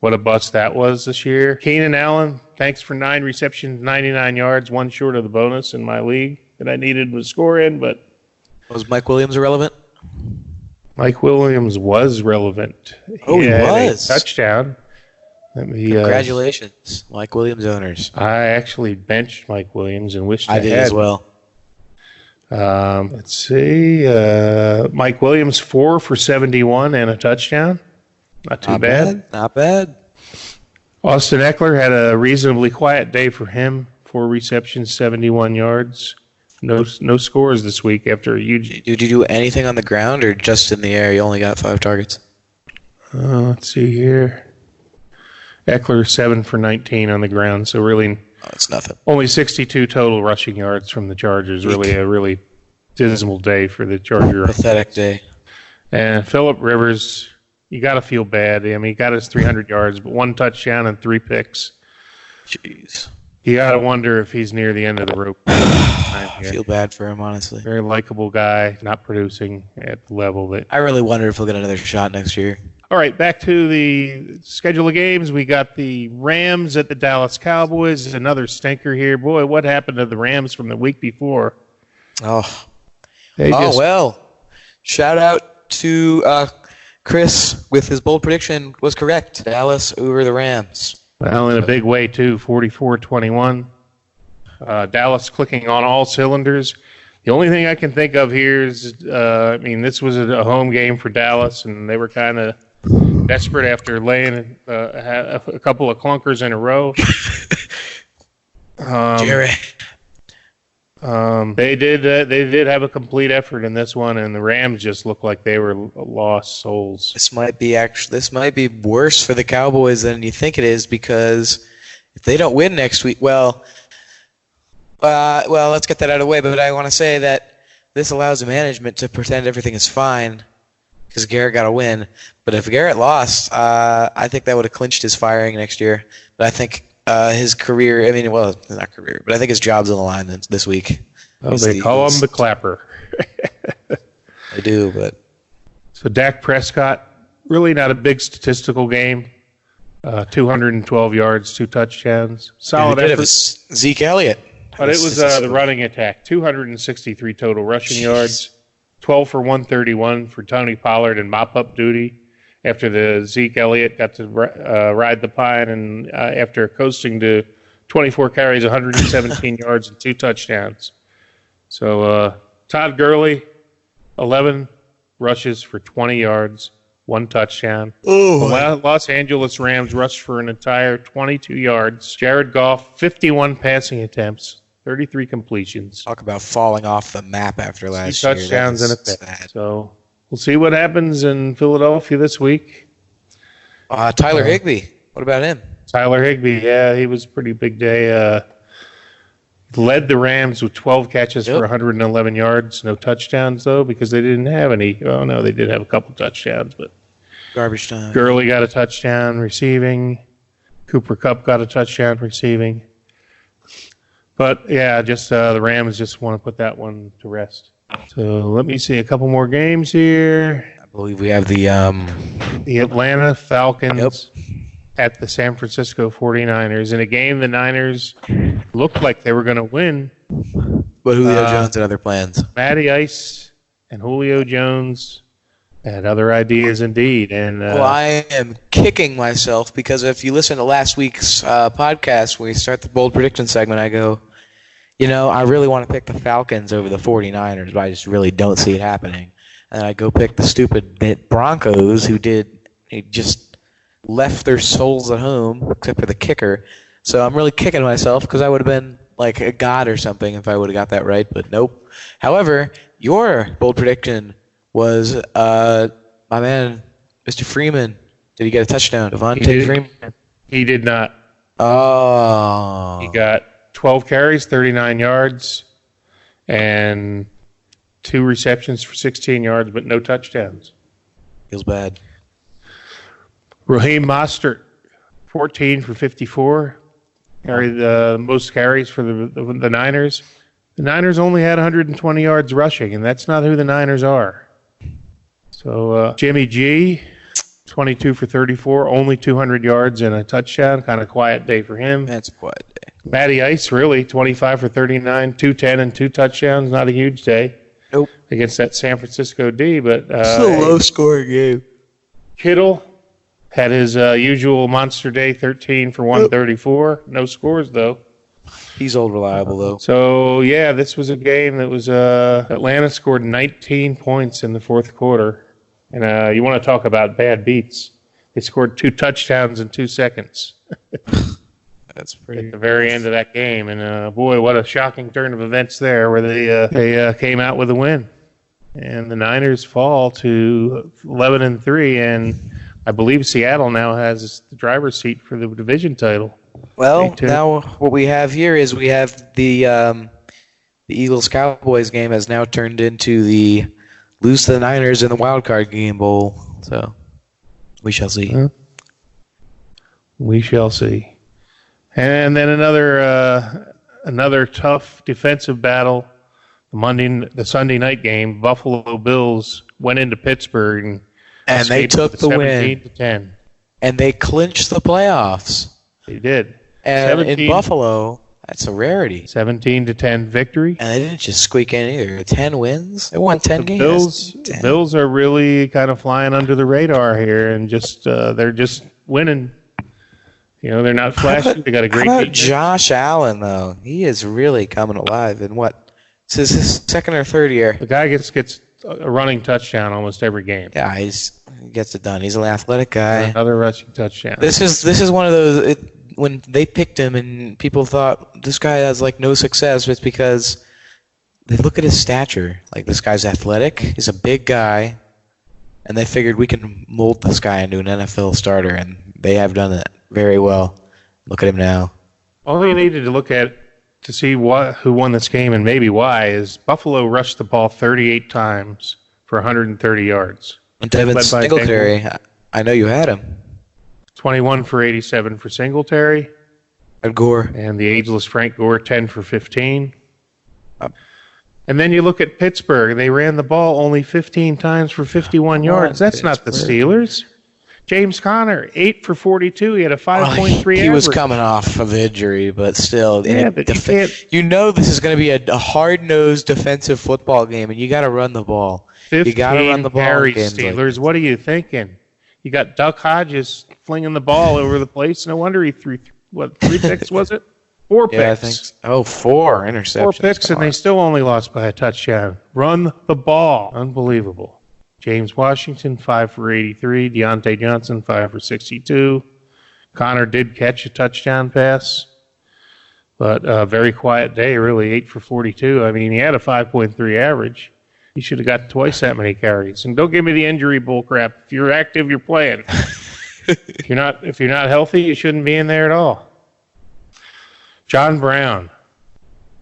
Speaker 9: What a bust that was this year. Keenan Allen, thanks for 9 receptions, 99 yards, 1 short of the bonus in my league that I needed to score in. But
Speaker 10: was Mike Williams irrelevant?
Speaker 9: Mike Williams was relevant.
Speaker 10: He was.
Speaker 9: A touchdown.
Speaker 10: Congratulations, Mike Williams owners.
Speaker 9: I actually benched Mike Williams and wished
Speaker 10: I did as well.
Speaker 9: Let's see. Mike Williams, 4 for 71 and a touchdown. Not too bad.
Speaker 10: Not bad.
Speaker 9: Austin Eckler had a reasonably quiet day for him. 4 receptions, 71 yards. No scores this week after a huge...
Speaker 10: Did you do anything on the ground or just in the air? You only got 5 targets.
Speaker 9: Let's see here. Eckler, 7 for 19 on the ground, so really...
Speaker 10: it's nothing.
Speaker 9: Only 62 total rushing yards from the Chargers. Really a really dismal day for the Chargers.
Speaker 10: Pathetic day.
Speaker 9: And Phillip Rivers... You got to feel bad. I mean, he got his 300 yards, but 1 touchdown and 3 picks.
Speaker 10: Jeez.
Speaker 9: You got to wonder if he's near the end of the rope.
Speaker 10: I feel bad for him, honestly.
Speaker 9: Very likable guy, not producing at the level that...
Speaker 10: I really wonder if he'll get another shot next year.
Speaker 9: All right, back to the schedule of games. We got the Rams at the Dallas Cowboys. Another stinker here. Boy, what happened to the Rams from the week before?
Speaker 10: Well. Shout out to... Chris, with his bold prediction, was correct. Dallas over the Rams.
Speaker 9: Well, in a big way, too, 44-21. Dallas clicking on all cylinders. The only thing I can think of here is, this was a home game for Dallas, and they were kind of desperate after laying a couple of clunkers in a row.
Speaker 10: Jerry.
Speaker 9: They did have a complete effort in this one, and the Rams just looked like they were lost souls.
Speaker 10: This might be worse for the Cowboys than you think it is, because if they don't win next week, well, let's get that out of the way. But I want to say that this allows the management to pretend everything is fine because Garrett got a win. But if Garrett lost, I think that would have clinched his firing next year. But I think his career, not career, but I think his job's on the line this week.
Speaker 9: Oh, they call him the Clapper.
Speaker 10: I do, but...
Speaker 9: So Dak Prescott, really not a big statistical game. 212 yards, 2 touchdowns. Solid effort.
Speaker 10: It was Zeke Elliott.
Speaker 9: But it was the running attack. 263 total rushing yards. 12 for 131 for Tony Pollard in mop-up duty after the Zeke Elliott got to ride the pine, and after coasting to 24 carries, 117 yards, and 2 touchdowns. So Todd Gurley, 11 rushes for 20 yards, 1 touchdown. The Los Angeles Rams rushed for an entire 22 yards. Jared Goff, 51 passing attempts, 33 completions.
Speaker 10: Talk about falling off the map after last
Speaker 9: 2
Speaker 10: year.
Speaker 9: touchdowns and a pick. So we'll see what happens in Philadelphia this week.
Speaker 10: Tyler Higbee. What about him?
Speaker 9: Tyler Higbee, yeah, he was a pretty big day. Led the Rams with 12 catches for 111 yards. No touchdowns, though, because they didn't have any. Oh, no, they did have a couple touchdowns, but
Speaker 10: garbage time.
Speaker 9: Gurley got a touchdown receiving. Cooper Kupp got a touchdown receiving. But, yeah, just the Rams just want to put that one to rest. So let me see a couple more games here.
Speaker 10: I believe we have the
Speaker 9: Atlanta Falcons at the San Francisco 49ers. In a game the Niners looked like they were going to win.
Speaker 10: But Julio Jones had other plans.
Speaker 9: Matty Ice and Julio Jones had other ideas indeed. And
Speaker 10: well, I am kicking myself because if you listen to last week's podcast where we start the bold prediction segment, I go, I really want to pick the Falcons over the 49ers, but I just really don't see it happening. And I go pick the stupid Broncos who just left their souls at home, except for the kicker. So I'm really kicking myself because I would have been like a god or something if I would have got that right, but nope. However, your bold prediction was my man, Mr. Freeman. Did he get a touchdown? Devontae Freeman?
Speaker 9: He did not.
Speaker 10: Oh.
Speaker 9: He got 12 carries, 39 yards, and 2 receptions for 16 yards, but no touchdowns.
Speaker 10: Feels bad.
Speaker 9: Raheem Mostert, 14 for 54, carried the most carries for the Niners. The Niners only had 120 yards rushing, and that's not who the Niners are. So Jimmy G, 22 for 34, only 200 yards and a touchdown. Kind of quiet day for him.
Speaker 10: That's a quiet day.
Speaker 9: Matty Ice, really, 25 for 39, 210 and 2 touchdowns. Not a huge day.
Speaker 10: Nope.
Speaker 9: Against that San Francisco D, but
Speaker 10: it's a low-scoring game.
Speaker 9: Kittle had his usual monster day, 13 for 134. No scores, though.
Speaker 10: He's old reliable, though.
Speaker 9: So, yeah, this was a game that was Atlanta scored 19 points in the fourth quarter. And you want to talk about bad beats. They scored 2 touchdowns in 2 seconds.
Speaker 10: That's pretty.
Speaker 9: At the very end of that game. And, boy, what a shocking turn of events there where they came out with a win. And the Niners fall to 11-3, and I believe Seattle now has the driver's seat for the division title.
Speaker 10: Well, now what we have here is we have the Eagles-Cowboys game has now turned into the lose to the Niners in the wild card game bowl. So we shall see.
Speaker 9: We shall see. And then another tough defensive battle. The Sunday night game, Buffalo Bills went into Pittsburgh
Speaker 10: and they took the win.
Speaker 9: 17-10.
Speaker 10: And they clinched the playoffs.
Speaker 9: They did.
Speaker 10: And in Buffalo, that's a rarity.
Speaker 9: 17-10 victory.
Speaker 10: And they didn't just squeak in either. 10 wins. They won 10 games.
Speaker 9: The Bills are really kind of flying under the radar here, and just they're just winning. They're not flashy. They got a great.
Speaker 10: How about Josh Allen though? He is really coming alive. In what? This is his second or third year.
Speaker 9: The guy gets a running touchdown almost every game.
Speaker 10: Yeah, he gets it done. He's an athletic guy.
Speaker 9: Another rushing touchdown.
Speaker 10: This is one of those when they picked him and people thought this guy has no success. It's because they look at his stature. This guy's athletic. He's a big guy, and they figured we can mold this guy into an NFL starter, and they have done it very well. Look at him now.
Speaker 9: All you needed to look at to see who won this game and maybe why is Buffalo rushed the ball 38 times for 130 yards.
Speaker 10: And Devin Singletary, I know you had him.
Speaker 9: 21 for 87 for Singletary.
Speaker 10: And Gore.
Speaker 9: And the ageless Frank Gore, 10 for 15. And then you look at Pittsburgh. They ran the ball only 15 times for 51 yards. That's not the Steelers. James Conner, 8 for 42. He had a 5.3 average.
Speaker 10: He was coming off of injury, but still.
Speaker 9: Yeah, but
Speaker 10: you know this is going to be a hard-nosed defensive football game, and you got to run the ball. You got to run the ball.
Speaker 9: Steelers, what are you thinking? You got Duck Hodges flinging the ball over the place. No wonder he threw, 3 picks, was it? 4 picks.
Speaker 10: Yeah, I think so. Oh, 4 interceptions.
Speaker 9: 4 picks, and they still only lost by a touchdown. Run the ball. Unbelievable. James Washington, 5 for 83. Deontay Johnson, 5 for 62. Connor did catch a touchdown pass, but a very quiet day, really, 8 for 42. I mean, he had a 5.3 average. He should have got twice that many carries. And don't give me the injury bull crap. If you're active, you're playing. If you're not healthy, you shouldn't be in there at all. John Brown,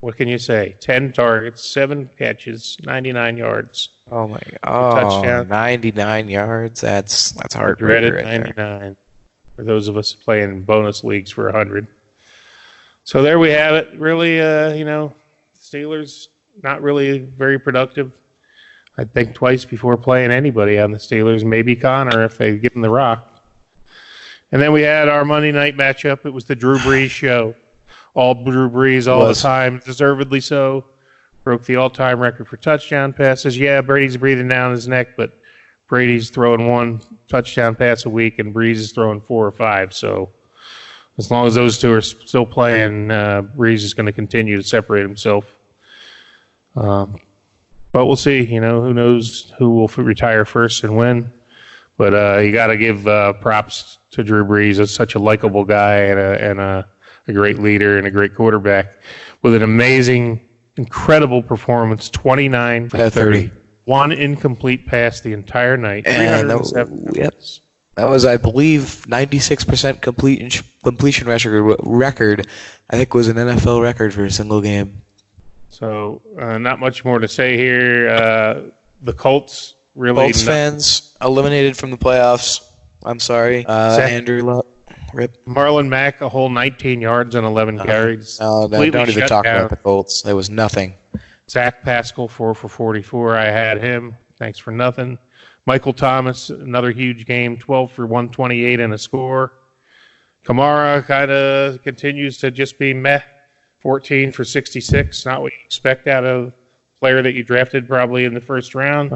Speaker 9: what can you say? 10 targets, 7 catches, 99 yards.
Speaker 10: Oh my God! Touchdown. 99 yards. That's heartbreaking.
Speaker 9: Dreaded 99 for those of us playing bonus leagues for 100. So there we have it. Really, Steelers not really very productive. I'd think twice before playing anybody on the Steelers. Maybe Connor if they give him the rock. And then we had our Monday night matchup. It was the Drew Brees show. All Drew Brees all the time, deservedly so. Broke the all-time record for touchdown passes. Yeah, Brady's breathing down his neck, but Brady's throwing 1 touchdown pass a week, and Brees is throwing 4 or 5. So as long as those two are still playing, Brees is going to continue to separate himself. But we'll see. Who knows who will retire first and when. But you got to give props to Drew Brees as such a likable guy and a great leader and a great quarterback with an amazing, incredible performance, 29 for 30. 1 incomplete pass the entire night.
Speaker 10: And that was, I believe, 96% completion record. I think was an NFL record for a single game.
Speaker 9: So not much more to say here. The Colts really...
Speaker 10: Colts fans eliminated from the playoffs. I'm sorry. Andrew Luck. Rip.
Speaker 9: Marlon Mack, a whole 19 yards and 11 carries.
Speaker 10: No, don't even talk about the Colts. There was nothing.
Speaker 9: Zach Pascal, 4 for 44. I had him. Thanks for nothing. Michael Thomas, another huge game, 12 for 128 and a score. Kamara kind of continues to just be meh, 14 for 66. Not what you expect out of a player that you drafted probably in the first round.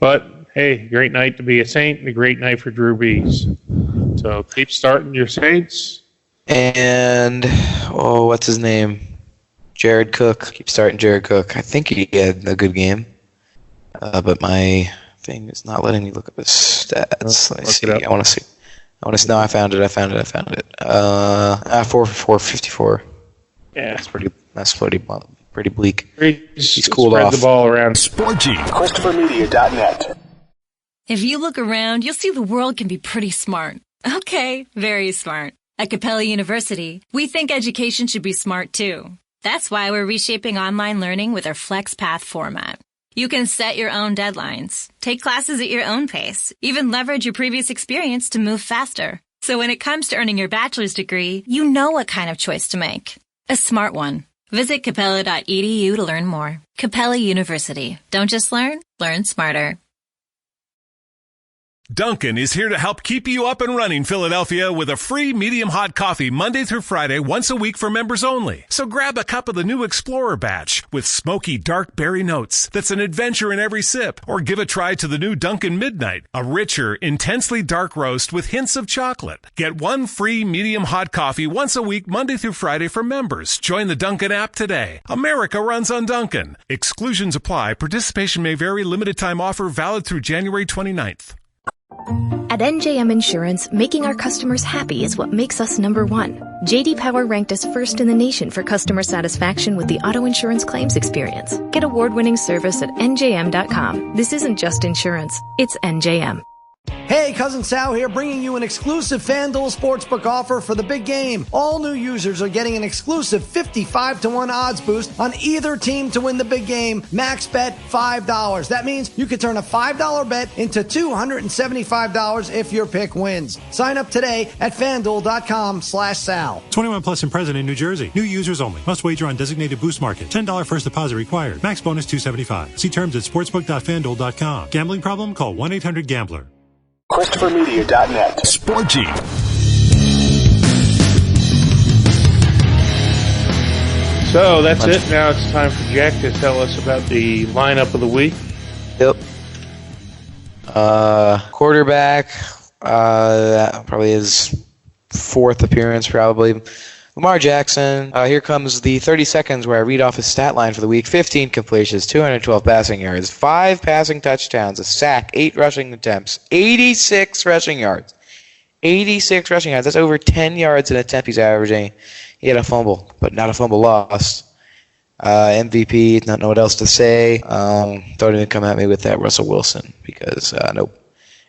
Speaker 9: But, hey, great night to be a Saint and a great night for Drew Brees. So keep starting your Saints.
Speaker 10: And, what's his name? Jared Cook. Keep starting Jared Cook. I think he had a good game. But my thing is not letting me look up his stats. Let me see. I want to see. No, I found it. 4 for 454.
Speaker 9: Yeah.
Speaker 10: That's pretty bleak.
Speaker 9: He's cooled off. The ball around.
Speaker 6: Sporgy. ChristopherMedia.net.
Speaker 11: If you look around, you'll see the world can be pretty smart. Okay, very smart. At Capella University, we think education should be smart too. That's why we're reshaping online learning with our FlexPath format. You can set your own deadlines, take classes at your own pace, even leverage your previous experience to move faster. So when it comes to earning your bachelor's degree, you know what kind of choice to make. A smart one. Visit capella.edu to learn more. Capella University. Don't just learn smarter.
Speaker 12: Dunkin' is here to help keep you up and running, Philadelphia, with a free medium hot coffee Monday through Friday once a week for members only. So grab a cup of the new Explorer batch with smoky dark berry notes that's an adventure in every sip. Or give a try to the new Dunkin' Midnight, a richer, intensely dark roast with hints of chocolate. Get 1 free medium hot coffee once a week Monday through Friday for members. Join the Dunkin' app today. America runs on Dunkin'. Exclusions apply. Participation may vary. Limited time offer valid through January 29th.
Speaker 2: At NJM Insurance, making our customers happy is what makes us number one. JD Power ranked us first in the nation for customer satisfaction with the auto insurance claims experience. Get award-winning service at NJM.com. This isn't just insurance, it's NJM.
Speaker 4: Hey, Cousin Sal here, bringing you an exclusive FanDuel Sportsbook offer for the big game. All new users are getting an exclusive 55-1 odds boost on either team to win the big game. Max bet $5. That means you could turn a $5 bet into $275 if your pick wins. Sign up today at FanDuel.com/Sal.
Speaker 5: 21 plus and present in New Jersey. New users only. Must wager on designated boost market. $10 first deposit required. Max bonus $275. See terms at sportsbook.fanduel.com. Gambling problem? Call 1-800-GAMBLER.
Speaker 6: ChristopherMedia.net.
Speaker 8: Sporgy.
Speaker 9: So that's it. Now it's time for Jack to tell us about the lineup of the week.
Speaker 10: Yep. Quarterback, probably his fourth appearance, probably. Lamar Jackson. Here comes the 30 seconds where I read off his stat line for the week. 15 completions, 212 passing yards, 5 passing touchdowns, a sack, 8 rushing attempts, 86 rushing yards. 86 rushing yards. That's over 10 yards an attempt he's averaging. He had a fumble, but not a fumble lost. MVP, not know what else to say. Don't even come at me with that Russell Wilson because, nope.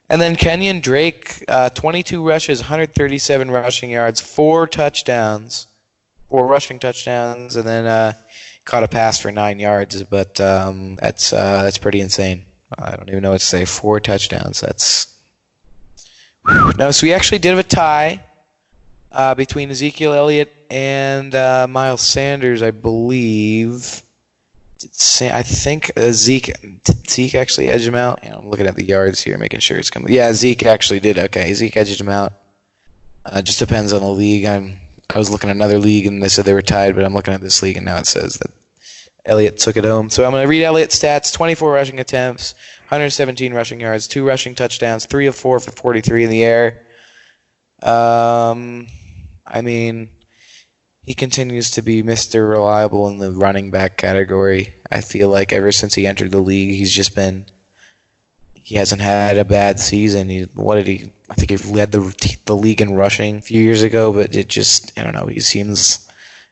Speaker 10: And then Kenyon Drake, 22 rushes, 137 rushing yards, 4 touchdowns, 4 rushing touchdowns, and then caught a pass for 9 yards. But that's pretty insane. I don't even know what to say. 4 touchdowns. That's no. So we actually did have a tie between Ezekiel Elliott and Miles Sanders, I believe. I think Zeke actually edged him out. I'm looking at the yards here, making sure it's coming. Yeah, Zeke actually did. Okay, Zeke edged him out. Just depends on the league. I was looking at another league, and they said they were tied, but I'm looking at this league, and now it says that Elliott took it home. So I'm going to read Elliott's stats. 24 rushing attempts, 117 rushing yards, 2 rushing touchdowns, 3 of 4 for 43 in the air. I mean, he continues to be Mr. Reliable in the running back category. I feel like ever since he entered the league, he hasn't had a bad season. I think he led the league in rushing a few years ago, but I don't know, he seems,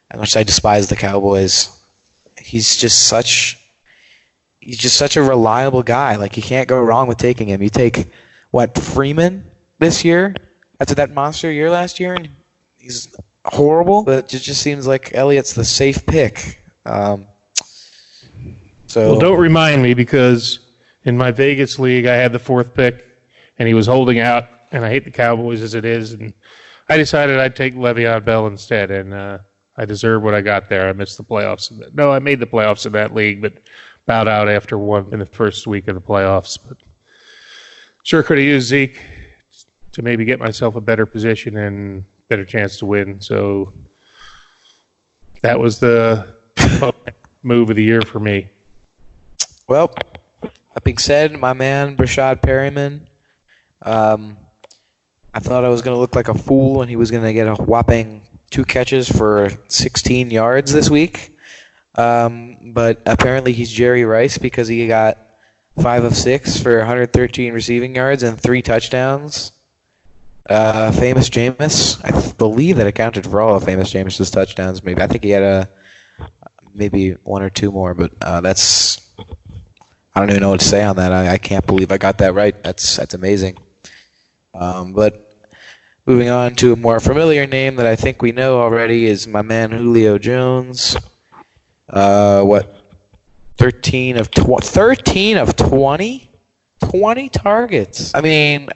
Speaker 10: as much as I despise the Cowboys, he's just such a reliable guy. Like, you can't go wrong with taking him. You take, Freeman this year, after that monster year last year, and he's horrible, but it just seems like Elliott's the safe pick. Well,
Speaker 9: don't remind me, because in my Vegas league, I had the 4th pick, and he was holding out, and I hate the Cowboys as it is, and I decided I'd take Le'Veon Bell instead, and I deserve what I got there. I missed the playoffs. No, I made the playoffs in that league, but bowed out after one in the first week of the playoffs. But sure could have used Zeke to maybe get myself a better position and better chance to win. So that was the move of the year for me.
Speaker 10: Well, that being said, my man Brashad Perryman, I thought I was going to look like a fool and he was going to get a whopping 2 catches for 16 yards this week. But apparently he's Jerry Rice, because he got 5 of 6 for 113 receiving yards and 3 touchdowns. Famous Jameis, I believe that accounted for all of Famous Jameis's touchdowns. Maybe I think he had maybe 1 or 2 more, but that's, I don't even know what to say on that. I can't believe I got that right. That's amazing. But moving on to a more familiar name that I think we know already is my man Julio Jones. 13 of 20? 20 targets. I mean,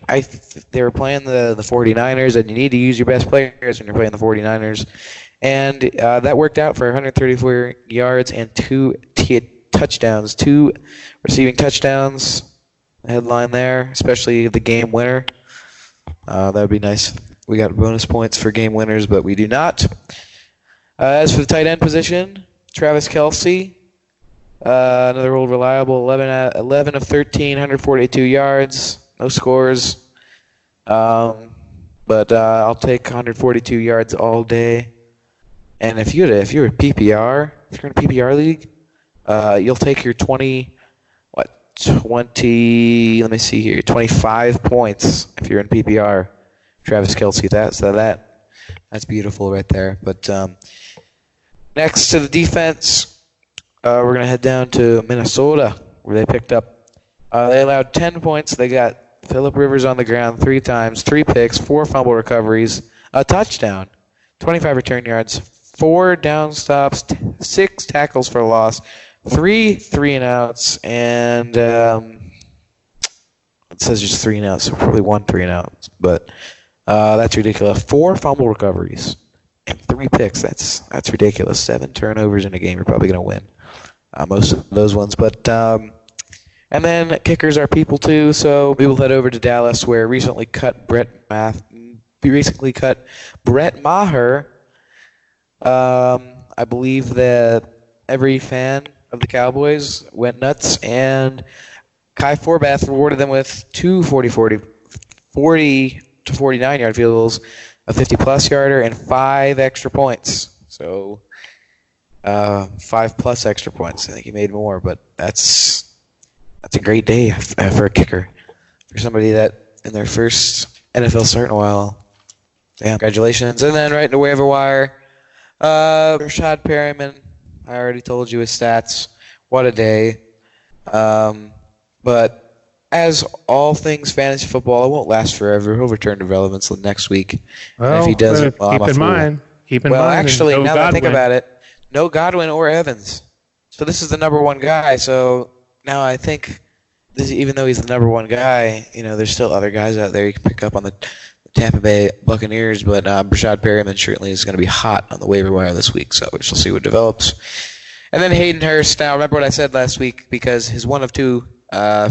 Speaker 10: they were playing the 49ers, and you need to use your best players when you're playing the 49ers. And that worked out for 134 yards and 2 touchdowns, 2 receiving touchdowns. Headline there, especially the game winner. That would be nice. We got bonus points for game winners, but we do not. As for the tight end position, Travis Kelce. Another old reliable, 11 of 13, 142 yards, no scores. But I'll take 142 yards all day. And if you're a PPR, if you're in a PPR league, you'll take your 20, let me see here, 25 points if you're in PPR. Travis Kelce, that's beautiful right there. But next to the defense, we're going to head down to Minnesota, where they picked up, they allowed 10 points. They got Phillip Rivers on the ground 3 times, 3 picks, 4 fumble recoveries, a touchdown, 25 return yards, 4 down stops, 6 tackles for loss, 3 3-and-outs, and it says just 3-and-outs, so probably 1 3-and-out, but that's ridiculous. 4 fumble recoveries and 3 picks. That's ridiculous. 7 turnovers in a game. You're probably going to win most of those ones, but. And then kickers are people too, so we will head over to Dallas, where recently cut Brett Maher. I believe that every fan of the Cowboys went nuts, and Kai Forbath rewarded them with 2 40 to 49-yard field goals, a 50-plus yarder, and 5 extra points. So 5+ extra points. I think he made more, but that's a great day for a kicker. For somebody that in their first NFL start in a while. Damn, congratulations. And then right into waiver wire, Rashad Perriman. I already told you his stats. What a day. But as all things fantasy football, it won't last forever. He'll return to relevance next week.
Speaker 9: Well,
Speaker 10: and if he doesn't,
Speaker 9: keep in mind.
Speaker 10: Well, actually, now that I think about it, no Godwin or Evans. So this is the number 1 guy. So now I think, even though he's the number 1 guy, there's still other guys out there you can pick up on the Tampa Bay Buccaneers, but Rashad Perriman certainly is going to be hot on the waiver wire this week, so we shall see what develops. And then Hayden Hurst. Now, remember what I said last week, because his 1 of 2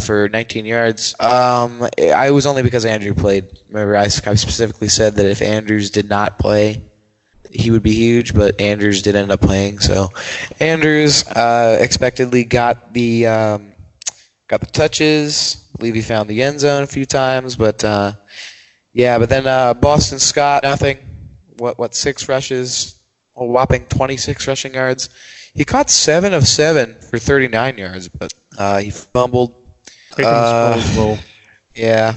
Speaker 10: for 19 yards, I was only because Andrew played. Remember, I specifically said that if Andrews did not play, he would be huge, but Andrews did end up playing. So Andrews expectedly got the touches. I believe he found the end zone a few times, but but then Boston Scott, nothing. What 6 rushes, a whopping 26 rushing yards. He caught 7 of 7 for 39 yards, but he fumbled. Yeah,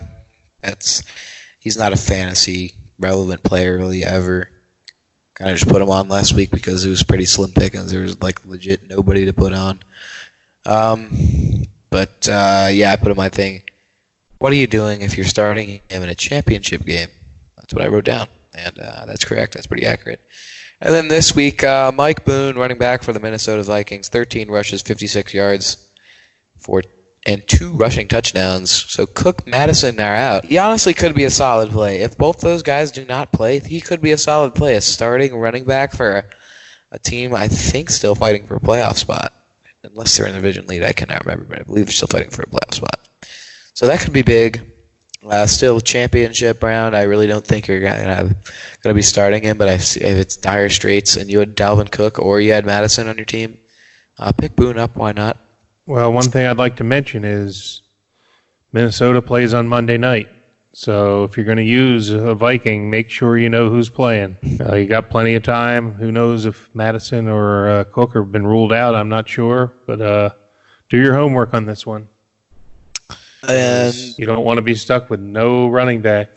Speaker 10: he's not a fantasy relevant player really ever. Kind of just put him on last week because it was pretty slim pickings. There was legit nobody to put on. I put in my thing. What are you doing if you're starting him in a championship game? That's what I wrote down, and that's correct. That's pretty accurate. And then this week, Mike Boone, running back for the Minnesota Vikings, 13 rushes, 56 yards, and 2 rushing touchdowns. So Cook, Madison are out. He honestly could be a solid play. If both those guys do not play, he could be a solid play. A starting running back for a team, I think, still fighting for a playoff spot. Unless they're in the division lead, I cannot remember, but I believe they're still fighting for a playoff spot. So that could be big. Still championship round. I really don't think you're going to be starting him, but if it's dire straits and you had Dalvin Cook or you had Madison on your team, pick Boone up. Why not?
Speaker 9: Well, one thing I'd like to mention is Minnesota plays on Monday night. So if you're going to use a Viking, make sure you know who's playing. You got plenty of time. Who knows if Madison or Cook have been ruled out? I'm not sure. But do your homework on this one. And you don't want to be stuck with no running back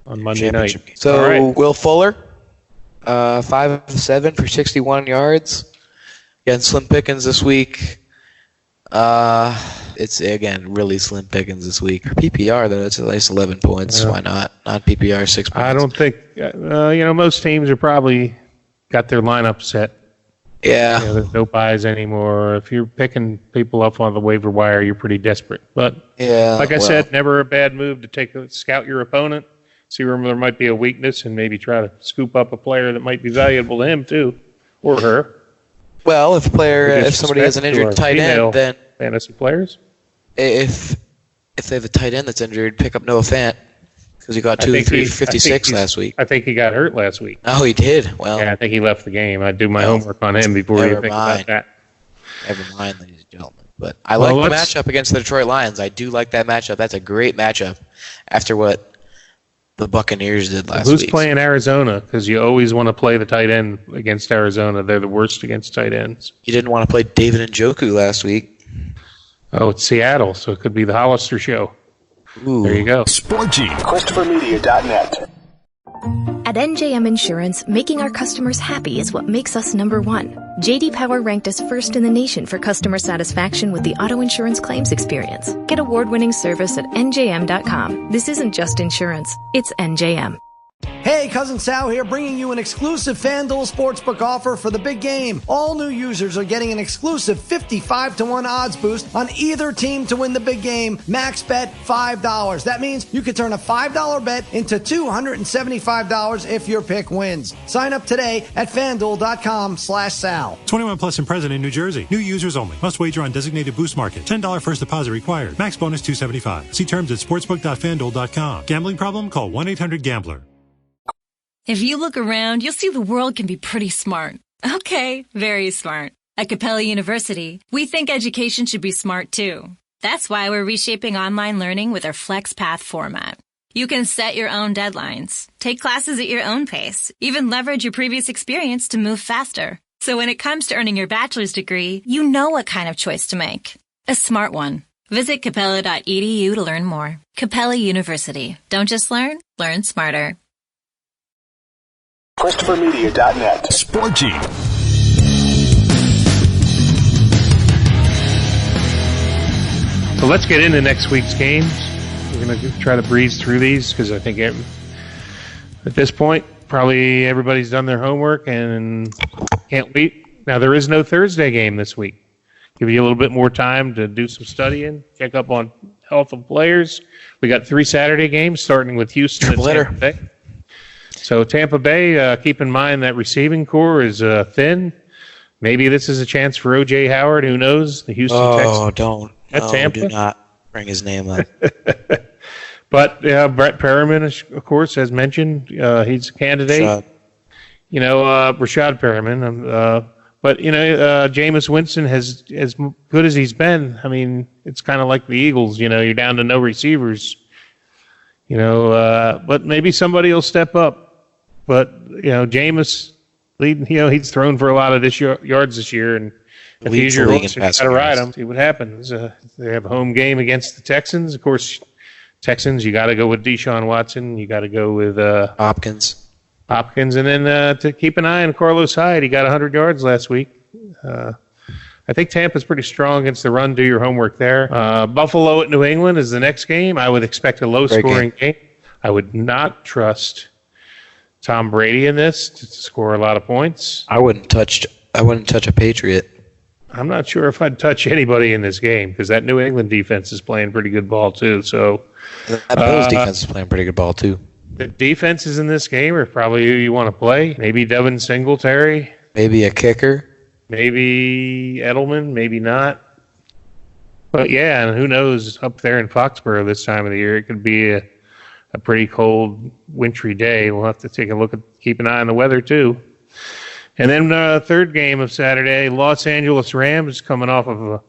Speaker 9: on Monday night.
Speaker 10: So
Speaker 9: right.
Speaker 10: Will Fuller, 5 of 7 for 61 yards. Again, slim pickings this week. It's, again, really slim pickings this week. For PPR, though, it's at least 11 points. Why not? Non-PPR, 6 points.
Speaker 9: I don't think, most teams are probably got their lineup set.
Speaker 10: Yeah.
Speaker 9: There's no buys anymore. If you're picking people up on the waiver wire, you're pretty desperate. But like I said, never a bad move to scout your opponent, see where there might be a weakness, and maybe try to scoop up a player that might be valuable to him too, or her.
Speaker 10: Well, if somebody has an injured tight end, then
Speaker 9: fantasy players.
Speaker 10: If they have a tight end that's injured, pick up Noah Fant. Because he got 256 last week.
Speaker 9: I think he got hurt last week.
Speaker 10: Oh, he did? Well,
Speaker 9: yeah, I think he left the game. I'd do my homework on him before you think about that.
Speaker 10: Never mind, ladies and gentlemen. But I like the matchup against the Detroit Lions. I do like that matchup. That's a great matchup after what the Buccaneers did last week.
Speaker 9: Who's playing Arizona? Because you always want to play the tight end against Arizona. They're the worst against tight ends.
Speaker 10: You didn't want to play David Njoku last week.
Speaker 9: Oh, it's Seattle, so it could be the Hollister show.
Speaker 10: Ooh.
Speaker 9: There you go.
Speaker 6: Sporgy. ChristopherMedia.net.
Speaker 2: At NJM Insurance, making our customers happy is what makes us number one. JD Power ranked us first in the nation for customer satisfaction with the auto insurance claims experience. Get award-winning service at njm.com. This isn't just insurance, it's NJM.
Speaker 4: Hey, Cousin Sal here, bringing you an exclusive FanDuel Sportsbook offer for the big game. All new users are getting an exclusive 55-1 odds boost on either team to win the big game. Max bet $5. That means you could turn a $5 bet into $275 if your pick wins. Sign up today at FanDuel.com/Sal.
Speaker 5: 21 plus and present in New Jersey. New users only. Must wager on designated boost market. $10 first deposit required. Max bonus $275. See terms at sportsbook.fanduel.com. Gambling problem? Call 1-800-GAMBLER.
Speaker 11: If you look around, you'll see the world can be pretty smart. Okay, very smart. At Capella University, we think education should be smart too. That's why we're reshaping online learning with our FlexPath format. You can set your own deadlines, take classes at your own pace, even leverage your previous experience to move faster. So when it comes to earning your bachelor's degree, you know what kind of choice to make. A smart one. Visit capella.edu to learn more. Capella University. Don't just learn, learn smarter.
Speaker 6: ChristopherMedia.net.
Speaker 8: Sporgy.
Speaker 9: So let's get into next week's games. We're going to try to breeze through these because I think at this point, probably everybody's done their homework and can't wait. Now, there is no Thursday game this week. Give you a little bit more time to do some studying, check up on health of players. We got 3 Saturday games, starting with Houston and Tampa Bay. So Tampa Bay, keep in mind that receiving core is thin. Maybe this is a chance for O.J. Howard. Who knows? The Houston Texans.
Speaker 10: Oh, don't.
Speaker 9: At Tampa.
Speaker 10: Do not bring his name up.
Speaker 9: But Brett Perriman, of course, as mentioned, he's a candidate. Rashad Perriman. But, Jameis Winston has, as good as he's been, I mean, it's kind of like the Eagles, you're down to no receivers. But maybe somebody will step up. But, Jameis, he's thrown for a lot of yards this year, and if he's your hooks, you got to ride him. See what happens. They have a home game against the Texans. Of course, Texans, you got to go with Deshaun Watson. You got to go with
Speaker 10: Hopkins.
Speaker 9: And then to keep an eye on Carlos Hyde. He got 100 yards last week. I think Tampa's pretty strong against the run. Do your homework there. Buffalo at New England is the next game. I would expect a low-scoring game. I would not trust Tom Brady in this to score a lot of points.
Speaker 10: I wouldn't touch a Patriot.
Speaker 9: I'm not sure if I'd touch anybody in this game because that New England defense is playing pretty good ball too. So
Speaker 10: that Bills defense is playing pretty good ball too.
Speaker 9: The defenses in this game are probably who you want to play. Maybe Devin Singletary.
Speaker 10: Maybe a kicker.
Speaker 9: Maybe Edelman. Maybe not. But yeah, and who knows up there in Foxborough this time of the year? It could be a pretty cold, wintry day. We'll have to take a look keep an eye on the weather too. And then third game of Saturday, Los Angeles Rams coming off of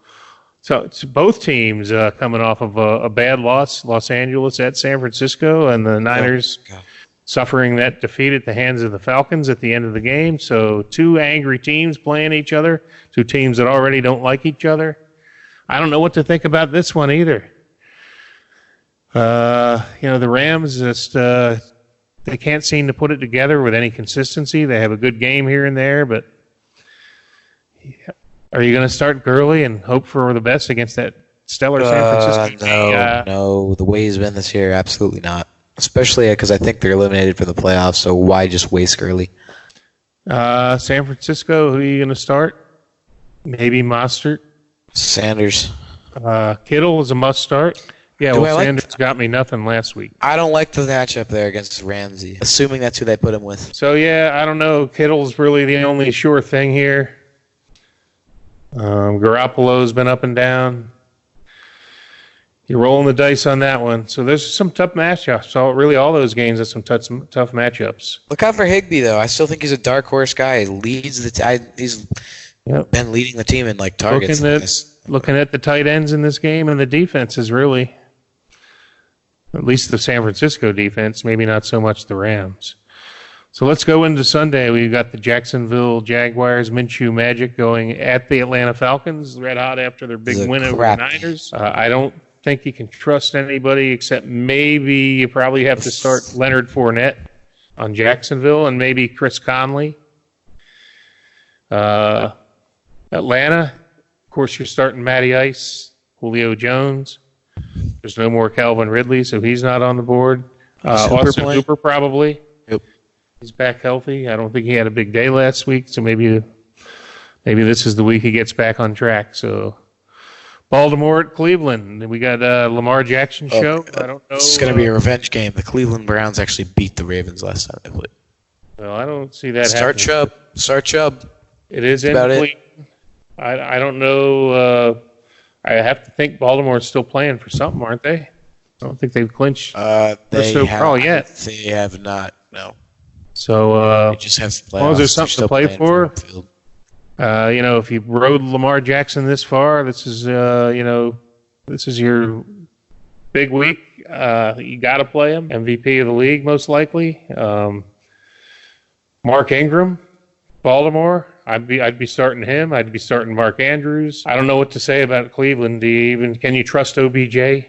Speaker 9: so it's both teams coming off of a bad loss. Los Angeles at San Francisco, and the Niners suffering that defeat at the hands of the Falcons at the end of the game. So 2 angry teams playing each other, 2 teams that already don't like each other. I don't know what to think about this one either. The Rams just they can't seem to put it together with any consistency. They have a good game here and there, but are you going to start Gurley and hope for the best against that stellar San Francisco team?
Speaker 10: No. The way he's been this year, absolutely not. Especially because I think they're eliminated from the playoffs, so why just waste Gurley?
Speaker 9: San Francisco, who are you going to start? Maybe Mostert.
Speaker 10: Sanders.
Speaker 9: Kittle is a must start. Yeah, Sanders got me nothing last week.
Speaker 10: I don't like the matchup there against Ramsey, assuming that's who they put him with.
Speaker 9: So, yeah, I don't know. Kittle's really the only sure thing here. Garoppolo's been up and down. You're rolling the dice on that one. So there's some tough matchups. So really all those games have some tough matchups.
Speaker 10: Look out for Higbee, though. I still think he's a dark horse guy. He leads he's been leading the team in targets.
Speaker 9: Looking at the tight ends in this game and the defenses, really. At least the San Francisco defense, maybe not so much the Rams. So let's go into Sunday. We've got the Jacksonville Jaguars, Minshew Magic going at the Atlanta Falcons, red hot after their big win over the Niners. I don't think you can trust anybody except maybe you probably have to start Leonard Fournette. on Jacksonville, and maybe Chris Conley. Atlanta, of course, you're starting Matty Ice, Julio Jones. There's no more Calvin Ridley, so he's not on the board. Austin Hooper probably.
Speaker 10: Yep.
Speaker 9: He's back healthy. I don't think he had a big day last week, so maybe this is the week he gets back on track. So Baltimore at Cleveland. We got Lamar Jackson show. I don't know.
Speaker 10: It's going to be a revenge game. The Cleveland Browns actually beat the Ravens last time they played.
Speaker 9: Well, I don't see that
Speaker 10: happening. Start Chubb.
Speaker 9: It is in Cleveland. I don't know. I have to think Baltimore's still playing for something, aren't they? I don't think they've clinched first overall yet.
Speaker 10: They have not, no.
Speaker 9: So
Speaker 10: they just have
Speaker 9: as long as there's something to play for, if you rode Lamar Jackson this far, this is your big week. You got to play him. MVP of the league, most likely. Mark Ingram, Baltimore. I'd be starting him. I'd be starting Mark Andrews. I don't know what to say about Cleveland. Can you trust OBJ?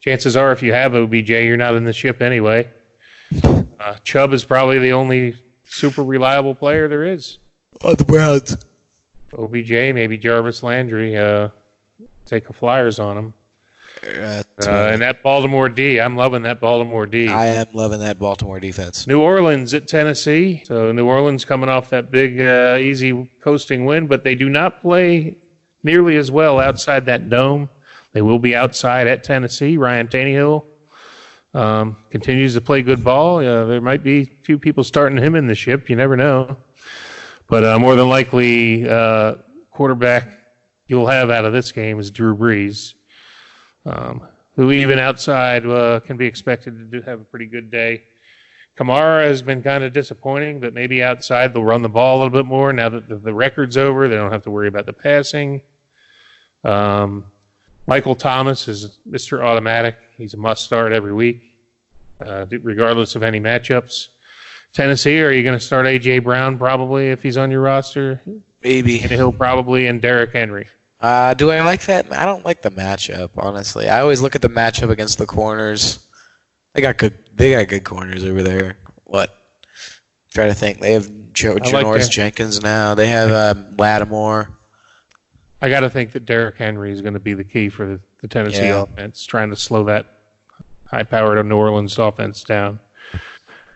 Speaker 9: Chances are, if you have OBJ, you're not in the ship anyway. Chubb is probably the only super reliable player there is.
Speaker 10: Oh, the Browns.
Speaker 9: OBJ, maybe Jarvis Landry. Take the Flyers on him. And that Baltimore D, I'm loving that Baltimore D.
Speaker 10: I am loving that Baltimore defense.
Speaker 9: New Orleans at Tennessee. So New Orleans coming off that big, easy coasting win, but they do not play nearly as well outside that dome. They will be outside at Tennessee. Ryan Tannehill continues to play good ball. There might be a few people starting him in the ship. You never know. But more than likely, quarterback you'll have out of this game is Drew Brees. Who even outside can be expected to have a pretty good day. Kamara has been kind of disappointing, but maybe outside they'll run the ball a little bit more. Now that the record's over, they don't have to worry about the passing. Michael Thomas is Mr. Automatic. He's a must-start every week, regardless of any matchups. Tennessee, are you going to start A.J. Brown probably if he's on your roster?
Speaker 10: Maybe.
Speaker 9: Hill probably, and Derrick Henry.
Speaker 10: Do I like that? I don't like the matchup, honestly. I always look at the matchup against the corners. They got good corners over there. What? Try to think. They have Janoris Jenkins now. They have Lattimore.
Speaker 9: I got to think that Derrick Henry is going to be the key for the Tennessee offense, trying to slow that high-powered New Orleans offense down.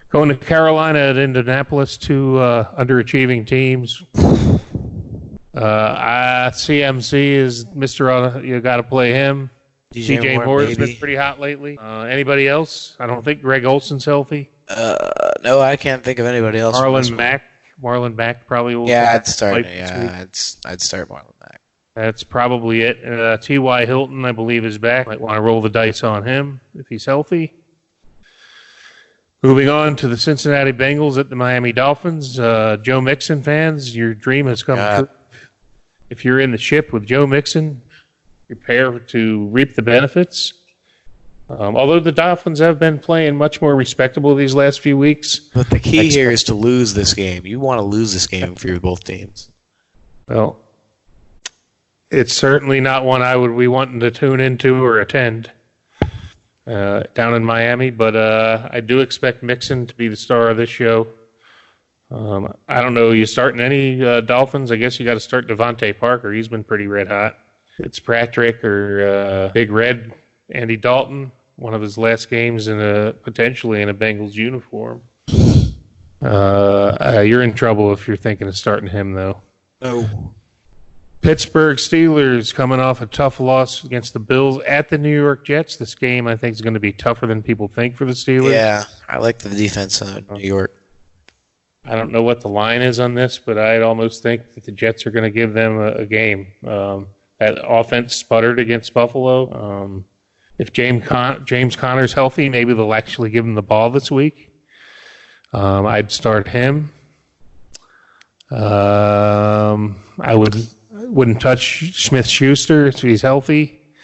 Speaker 9: Going to Carolina at Indianapolis, two underachieving teams. CMC is Mr. You got to play him. DJ Moore has been pretty hot lately. Anybody else? I don't think Greg Olson's healthy.
Speaker 10: No, I can't think of anybody else.
Speaker 9: Marlon Mack probably will.
Speaker 10: Yeah, I'd start Marlon Mack.
Speaker 9: That's probably it. T.Y. Hilton, I believe, is back. Might want to roll the dice on him if he's healthy. Moving on to the Cincinnati Bengals at the Miami Dolphins. Joe Mixon fans, your dream has come true. If you're in the ship with Joe Mixon, prepare to reap the benefits. Although the Dolphins have been playing much more respectable these last few weeks.
Speaker 10: But the key here is to lose this game. You want to lose this game for both teams.
Speaker 9: Well, it's certainly not one I would be wanting to tune into or attend down in Miami, but I do expect Mixon to be the star of this show. I don't know. You starting any Dolphins? I guess you got to start Devontae Parker. He's been pretty red hot. Fitzpatrick or Big Red Andy Dalton, one of his last games potentially in a Bengals uniform. You're in trouble if you're thinking of starting him, though.
Speaker 10: No.
Speaker 9: Pittsburgh Steelers coming off a tough loss against the Bills at the New York Jets. This game, I think, is going to be tougher than people think for the Steelers.
Speaker 10: Yeah, I like the defense of New York.
Speaker 9: I don't know what the line is on this, but I'd almost think that the Jets are going to give them a game. That offense sputtered against Buffalo. If James Conner's healthy, maybe they'll actually give him the ball this week. I'd start him. I wouldn't touch Smith-Schuster if he's healthy.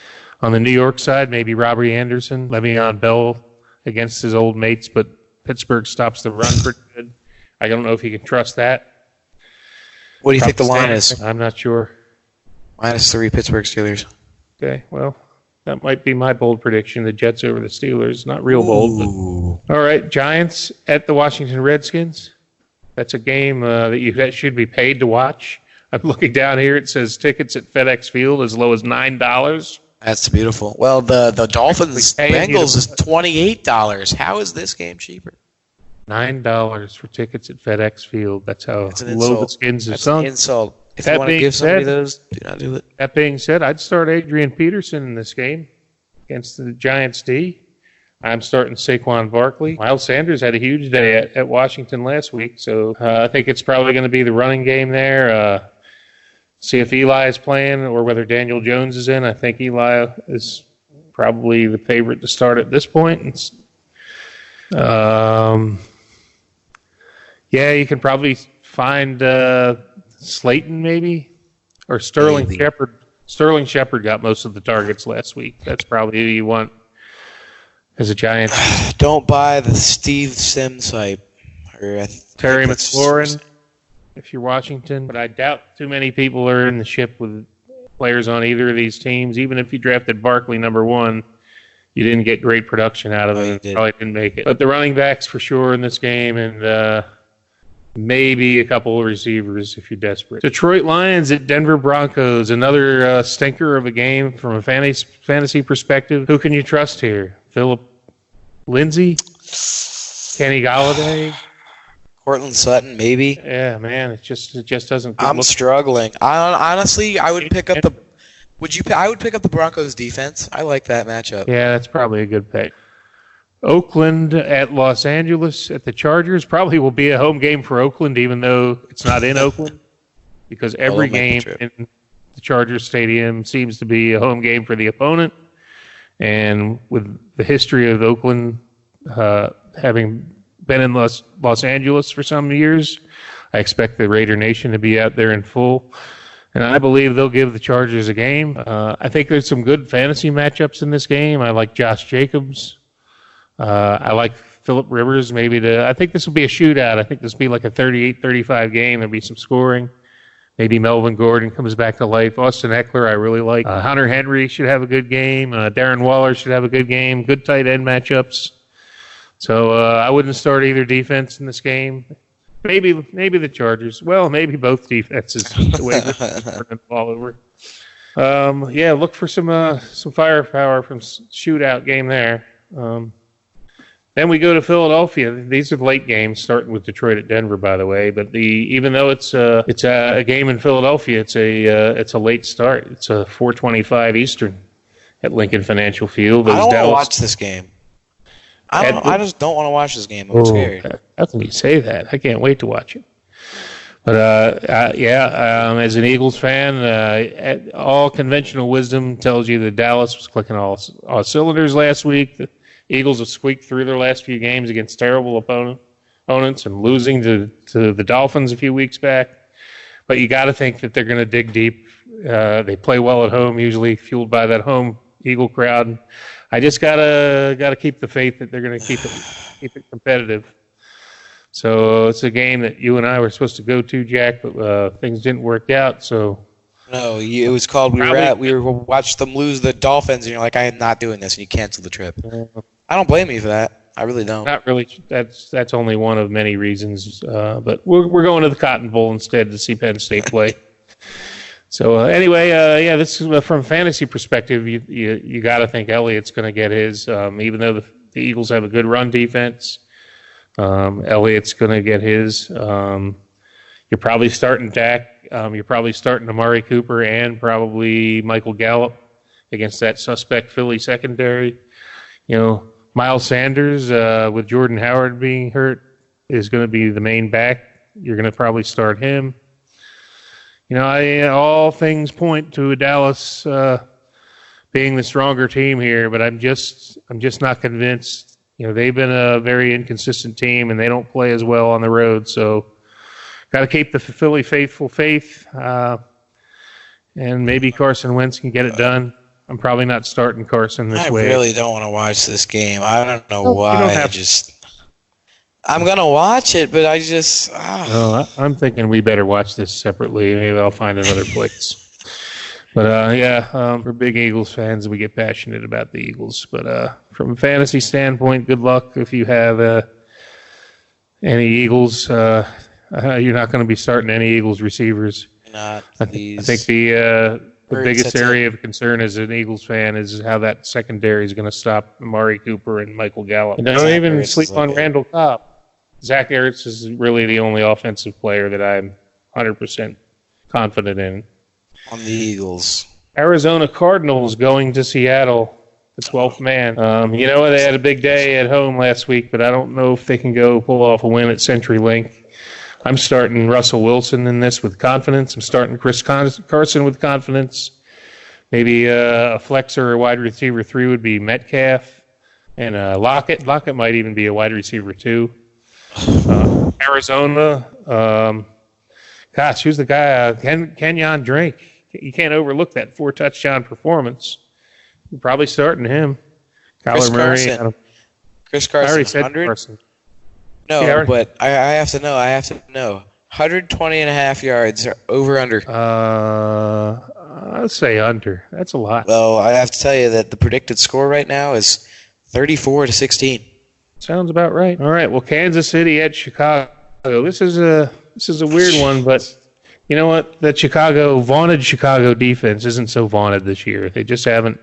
Speaker 9: On the New York side, maybe Robbie Anderson, Le'Veon Bell against his old mates, but Pittsburgh stops the run pretty good. I don't know if you can trust that.
Speaker 10: What do you think the line is?
Speaker 9: I'm not sure.
Speaker 10: -3 Pittsburgh Steelers.
Speaker 9: Okay, well, That might be my bold prediction, the Jets over the Steelers. Not real bold. But, all right, Giants at the Washington Redskins. That's a game that should be paid to watch. I'm looking down here. It says tickets at FedEx Field as low as $9.
Speaker 10: That's beautiful. Well, the Dolphins Bengals is $28. How is this game cheaper?
Speaker 9: $9 for tickets at FedEx Field. That's how low the Skins have sunk.
Speaker 10: That's an insult. If you want to give somebody those, do not do it.
Speaker 9: That being said, I'd start Adrian Peterson in this game against the Giants D. I'm starting Saquon Barkley. Miles Sanders had a huge day at Washington last week, so I think it's probably going to be the running game there. See if Eli is playing or whether Daniel Jones is in. I think Eli is probably the favorite to start at this point. You can probably find Slayton maybe, or Sterling Shepard. Sterling Shepard got most of the targets last week. That's probably who you want as a Giant.
Speaker 10: Don't buy the Steve Sims hype.
Speaker 9: Terry McLaurin, if you're Washington. But I doubt too many people are in the ship with players on either of these teams. Even if you drafted Barkley number 1, you didn't get great production out of him. Probably didn't make it. But the running backs for sure in this game, and maybe a couple of receivers if you're desperate. Detroit Lions at Denver Broncos, another stinker of a game from a fantasy perspective. Who can you trust here? Philip Lindsay? Kenny Golladay?
Speaker 10: Cortland Sutton, maybe.
Speaker 9: Yeah, man, it just doesn't.
Speaker 10: I'm struggling. Honestly, I would pick up the. I would pick up the Broncos defense. I like that matchup.
Speaker 9: Yeah, that's probably a good pick. Oakland at Los Angeles at the Chargers probably will be a home game for Oakland, even though it's not in Oakland, because every game in the Chargers Stadium seems to be a home game for the opponent. And with the history of Oakland having been in Los Angeles for some years, I expect the Raider Nation to be out there in full. And I believe they'll give the Chargers a game. I think there's some good fantasy matchups in this game. I like Josh Jacobs. I like Phillip Rivers. I think this will be a shootout. I think this will be like a 38-35 game. There'll be some scoring. Maybe Melvin Gordon comes back to life. Austin Eckler, I really like. Hunter Henry should have a good game. Darren Waller should have a good game. Good tight end matchups. So I wouldn't start either defense in this game. Maybe the Chargers. Well, maybe both defenses. The way they're turning the ball over. Look for some firepower from shootout game there. Then we go to Philadelphia. These are late games, starting with Detroit at Denver, by the way. But even though it's a game in Philadelphia, it's a late start. It's a 4:25 Eastern at Lincoln Financial Field.
Speaker 10: I don't want to watch this game. I just don't want to watch this game. I'm scared.
Speaker 9: How can you say that? I can't wait to watch it. But as an Eagles fan, all conventional wisdom tells you that Dallas was clicking all cylinders last week. The Eagles have squeaked through their last few games against terrible opponents and losing to the Dolphins a few weeks back. But you got to think that they're going to dig deep. They play well at home, usually fueled by that home Eagle crowd. I just gotta keep the faith that they're going to keep it competitive. So it's a game that you and I were supposed to go to, Jack, but things didn't work out. So
Speaker 10: no, it was called. We watched them lose the Dolphins, and you're like, I am not doing this, and you canceled the trip. I don't blame you for that. I really don't.
Speaker 9: Not really. That's only one of many reasons. But we're going to the Cotton Bowl instead to see Penn State play. So anyway, this is from a fantasy perspective. You got to think Elliott's going to get his, even though the Eagles have a good run defense. Elliott's going to get his. You're probably starting Dak. You're probably starting Amari Cooper and probably Michael Gallup against that suspect Philly secondary. Miles Sanders with Jordan Howard being hurt is going to be the main back. You're going to probably start him. All things point to Dallas being the stronger team here, but I'm just not convinced. They've been a very inconsistent team, and they don't play as well on the road. So, got to keep the Philly faithful faith, and maybe Carson Wentz can get it done. I'm probably not starting Carson this way.
Speaker 10: I really don't want to watch this game. I don't know why. I'm going to watch it, but I just...
Speaker 9: No, I'm thinking we better watch this separately. Maybe I'll find another place. But we're big Eagles fans. We get passionate about the Eagles. But from a fantasy standpoint, good luck if you have any Eagles. You're not going to be starting any Eagles receivers.
Speaker 10: Not
Speaker 9: I think the biggest area of concern as an Eagles fan is how that secondary is going to stop Amari Cooper and Michael Gallup. And don't even sleep on Randall Cobb. Zach Ertz is really the only offensive player that I'm 100% confident in.
Speaker 10: On the Eagles.
Speaker 9: Arizona Cardinals going to Seattle, the 12th man. They had a big day at home last week, but I don't know if they can go pull off a win at CenturyLink. I'm starting Russell Wilson in this with confidence. I'm starting Chris Carson with confidence. Maybe a flex or a wide receiver 3 would be Metcalf. And Lockett. Lockett might even be a wide receiver 2. Arizona. Who's the guy? Kenyon Drake. You can't overlook that 4-touchdown performance. You're probably starting him. Kyler Murray.
Speaker 10: Chris Carson.
Speaker 9: I already said
Speaker 10: 100?
Speaker 9: Carson.
Speaker 10: No, but I have to know. 120.5 yards over under.
Speaker 9: I'd say under. That's a lot.
Speaker 10: Well, I have to tell you that the predicted score right now is 34-16.
Speaker 9: Sounds about right. All right. Well, Kansas City at Chicago. This is a weird one, but you know what? That vaunted Chicago defense isn't so vaunted this year. They just haven't.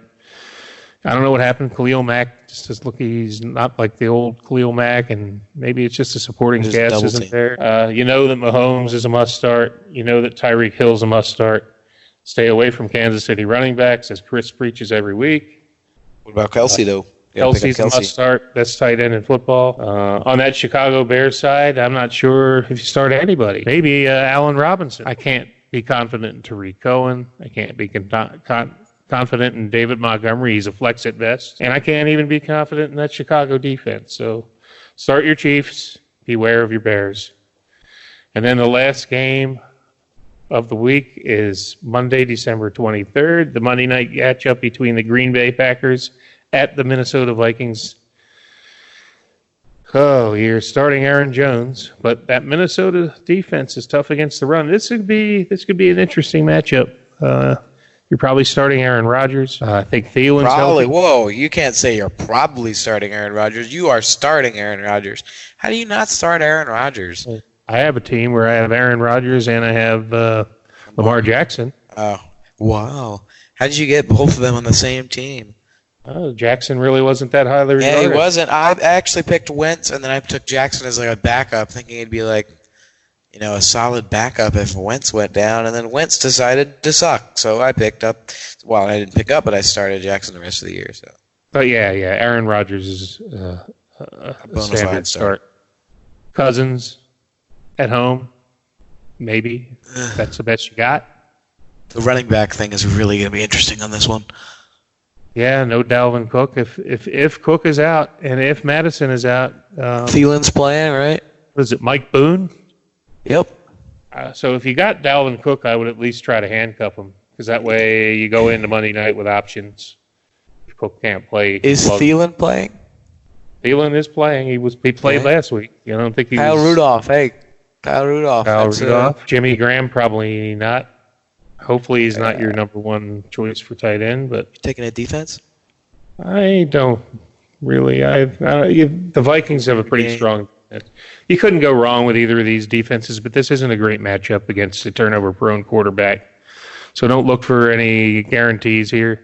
Speaker 9: I don't know what happened. Khalil Mack he's not like the old Khalil Mack, and maybe it's just the supporting cast isn't there. You know that Mahomes is a must start. You know that Tyreek Hill's a must start. Stay away from Kansas City running backs, as Chris preaches every week.
Speaker 10: What about Kelsey, though?
Speaker 9: Kelsey's a must start. That's tight end in football. On that Chicago Bears side, I'm not sure if you start anybody. Maybe Allen Robinson. I can't be confident in Tariq Cohen. I can't be confident in David Montgomery. He's a flex at best. And I can't even be confident in that Chicago defense. So start your Chiefs. Beware of your Bears. And then the last game of the week is Monday, December 23rd, the Monday night matchup between the Green Bay Packers at the Minnesota Vikings. Oh, you're starting Aaron Jones, but that Minnesota defense is tough against the run. This could be an interesting matchup. You're probably starting Aaron Rodgers. I think Thielen's
Speaker 10: probably.
Speaker 9: healthy.
Speaker 10: Whoa, you can't say you're probably starting Aaron Rodgers. You are starting Aaron Rodgers. How do you not start Aaron Rodgers?
Speaker 9: I have a team where I have Aaron Rodgers and I have Lamar Jackson.
Speaker 10: Oh, wow. How did you get both of them on the same team?
Speaker 9: Jackson really wasn't that highly regarded.
Speaker 10: Yeah, he wasn't. I actually picked Wentz, and then I took Jackson as like a backup, thinking he'd be like, a solid backup if Wentz went down, and then Wentz decided to suck. So I picked up. Well, I didn't pick up, but I started Jackson the rest of the year. So.
Speaker 9: But yeah, Aaron Rodgers is a standard start. Cousins at home, maybe. That's the best you got.
Speaker 10: The running back thing is really going to be interesting on this one.
Speaker 9: Yeah, no Dalvin Cook. If Cook is out and if Madison is out,
Speaker 10: Thielen's playing, right?
Speaker 9: Was it Mike Boone?
Speaker 10: Yep.
Speaker 9: So if you got Dalvin Cook, I would at least try to handcuff him because that way you go into Monday night with options. If Cook can't play,
Speaker 10: is Thielen playing?
Speaker 9: Thielen is playing. He played last week. I don't think he.
Speaker 10: Kyle Rudolph. Hey, Kyle Rudolph.
Speaker 9: Jimmy Graham probably not. Hopefully he's not your number one choice for tight end, but
Speaker 10: taking a defense.
Speaker 9: I don't really. The Vikings have a pretty strong defense. You couldn't go wrong with either of these defenses, but this isn't a great matchup against a turnover-prone quarterback. So don't look for any guarantees here.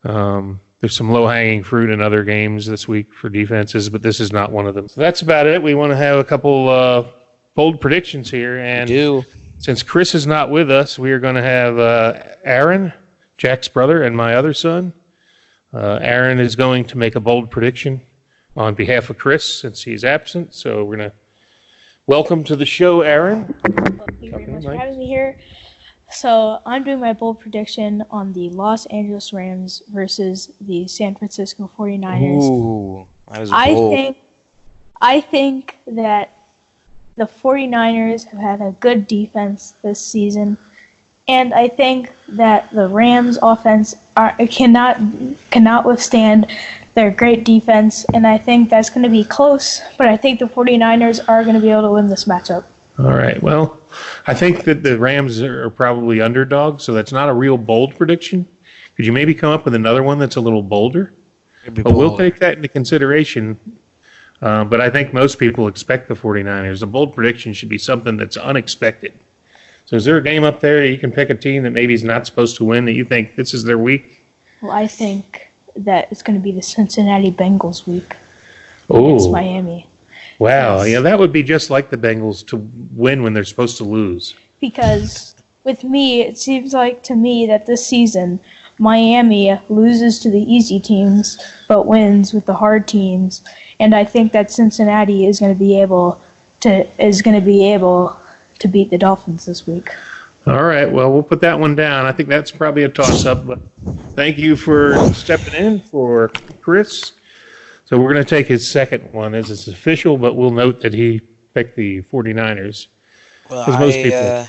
Speaker 9: There's some low-hanging fruit in other games this week for defenses, but this is not one of them. So that's about it. We want to have a couple bold predictions here, and
Speaker 10: we do.
Speaker 9: Since Chris is not with us, we are going to have Aaron, Jack's brother, and my other son. Aaron is going to make a bold prediction on behalf of Chris since he's absent. So we're going to welcome to the show, Aaron.
Speaker 13: Thank you very much for having me here. So I'm doing my bold prediction on the Los Angeles Rams versus the San Francisco 49ers.
Speaker 10: Ooh, that is bold.
Speaker 13: I think that the 49ers have had a good defense this season, and I think that the Rams' offense cannot withstand their great defense, and I think that's going to be close, but I think the 49ers are going to be able to win this matchup.
Speaker 9: All right. Well, I think that the Rams are probably underdogs, so that's not a real bold prediction. Could you maybe come up with another one that's a little bolder? But we'll take that into consideration. But I think most people expect the 49ers. A bold prediction should be something that's unexpected. So is there a game up there that you can pick a team that maybe is not supposed to win that you think this is their week?
Speaker 13: Well, I think that it's going to be the Cincinnati Bengals week against Miami.
Speaker 9: Wow.
Speaker 13: Yes.
Speaker 9: Yeah, that would be just like the Bengals to win when they're supposed to lose.
Speaker 13: Because with me, it seems like to me that this season, Miami loses to the easy teams but wins with the hard teams. And I think that Cincinnati is going to be able to beat the Dolphins this week.
Speaker 9: All right, well, we'll put that one down. I think that's probably a toss-up, but thank you for stepping in for Chris. So we're going to take his second one as it's official, but we'll note that he picked the 49ers.
Speaker 10: Well,
Speaker 9: most people.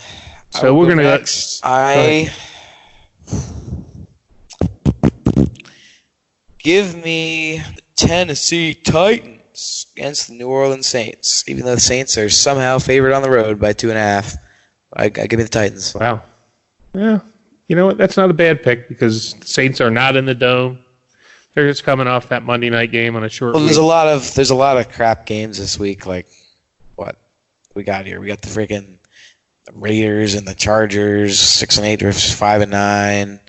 Speaker 9: So we're going to...
Speaker 10: Give me the Tennessee Titans against the New Orleans Saints. Even though the Saints are somehow favored on the road by 2.5, I give me the Titans.
Speaker 9: Wow. Yeah, you know what? That's not a bad pick because the Saints are not in the Dome. They're just coming off that Monday night game on a short week.
Speaker 10: There's a lot of crap games this week. Like what we got here? We got the freaking Raiders and the Chargers, 6-8 versus 5-9.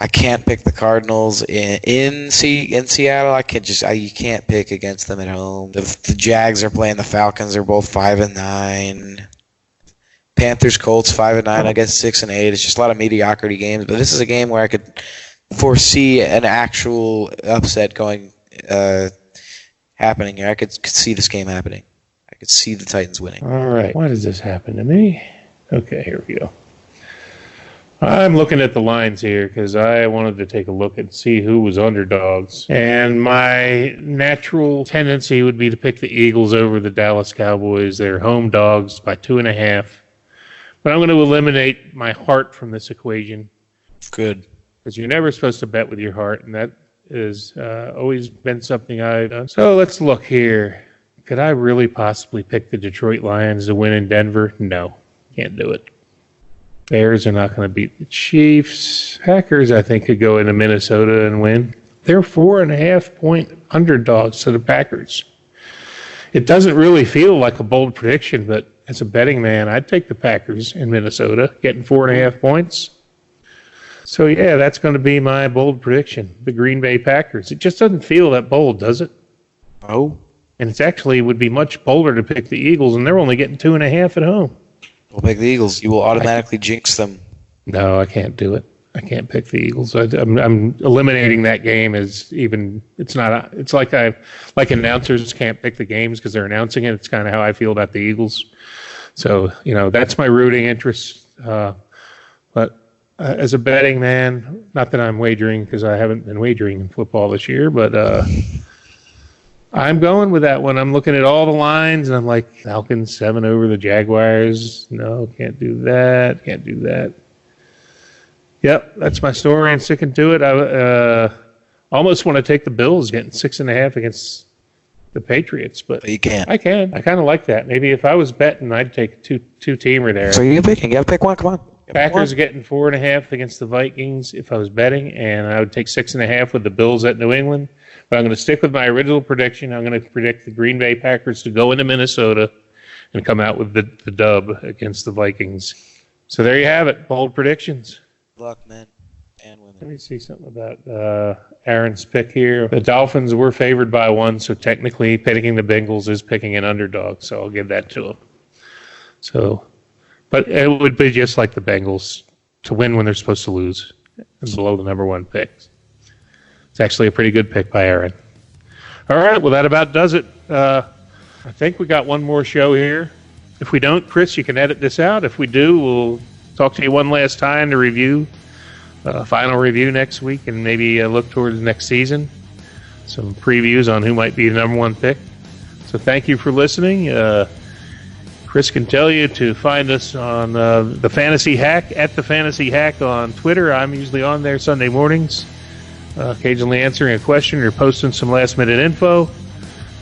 Speaker 10: I can't pick the Cardinals in Seattle. You can't pick against them at home. The Jags are playing the Falcons. They're both 5-9. Panthers, Colts 5-9. I guess 6-8. It's just a lot of mediocrity games. But this is a game where I could foresee an actual upset happening here. I could see this game happening. I could see the Titans winning.
Speaker 9: All right. Why does this happen to me? Okay, here we go. I'm looking at the lines here because I wanted to take a look and see who was underdogs. And my natural tendency would be to pick the Eagles over the Dallas Cowboys. They're home dogs by 2.5. But I'm going to eliminate my heart from this equation.
Speaker 10: Good.
Speaker 9: Because you're never supposed to bet with your heart, and that has always been something I've done. So let's look here. Could I really possibly pick the Detroit Lions to win in Denver? No, can't do it. Bears are not going to beat the Chiefs. Packers, I think, could go into Minnesota and win. They're 4.5-point underdogs to the Packers. It doesn't really feel like a bold prediction, but as a betting man, I'd take the Packers in Minnesota, getting 4.5 points. So, yeah, that's going to be my bold prediction, the Green Bay Packers. It just doesn't feel that bold, does it?
Speaker 10: Oh.
Speaker 9: And it actually would be much bolder to pick the Eagles, and they're only getting 2.5 at home.
Speaker 10: We'll pick the Eagles. You will automatically jinx them.
Speaker 9: No, I can't do it. I can't pick the Eagles. I'm eliminating that game as even. It's not. It's like announcers can't pick the games because they're announcing it. It's kind of how I feel about the Eagles. So that's my rooting interest. But as a betting man, not that I'm wagering because I haven't been wagering in football this year, but I'm going with that one. I'm looking at all the lines, and I'm like, Falcons 7 over the Jaguars. No, can't do that. Can't do that. Yep, that's my story. I'm sticking to it. I almost want to take the Bills getting 6.5 against the Patriots, but
Speaker 10: you can't.
Speaker 9: I can. I kind of like that. Maybe if I was betting, I'd take two-teamer there.
Speaker 10: So you're picking. You got to pick one. Come on.
Speaker 9: Packers getting 4.5 against the Vikings if I was betting, and I would take 6.5 with the Bills at New England. But I'm going to stick with my original prediction. I'm going to predict the Green Bay Packers to go into Minnesota and come out with the dub against the Vikings. So there you have it. Bold predictions.
Speaker 10: Good luck, men and women.
Speaker 9: Let me see something about Aaron's pick here. The Dolphins were favored by 1, so technically picking the Bengals is picking an underdog, so I'll give that to him. So, but it would be just like the Bengals to win when they're supposed to lose and below the number 1 pick. It's actually a pretty good pick by Aaron. All right, well, that about does it. I think we got one more show here. If we don't, Chris, you can edit this out. If we do, we'll talk to you one last time to review, final review next week, and maybe look towards next season. Some previews on who might be the number 1 pick. So thank you for listening. Chris can tell you to find us on the Fantasy Hack, at the Fantasy Hack on Twitter. I'm usually on there Sunday mornings, occasionally answering a question or posting some last-minute info.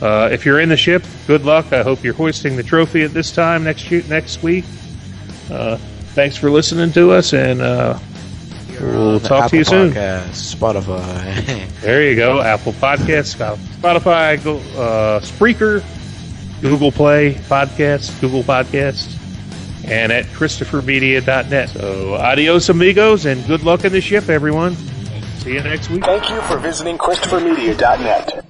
Speaker 9: If you're in the ship, good luck. I hope you're hoisting the trophy at this time next week. Thanks for listening to us, and we'll talk to you soon.
Speaker 10: Podcast, Spotify.
Speaker 9: There you go. Apple Podcasts, Spotify, Spreaker, Google Play Podcasts, Google Podcasts, and at ChristopherMedia.net. So adios, amigos, and good luck in the ship, everyone. See you next week.
Speaker 6: Thank you for visiting ChristopherMedia.net.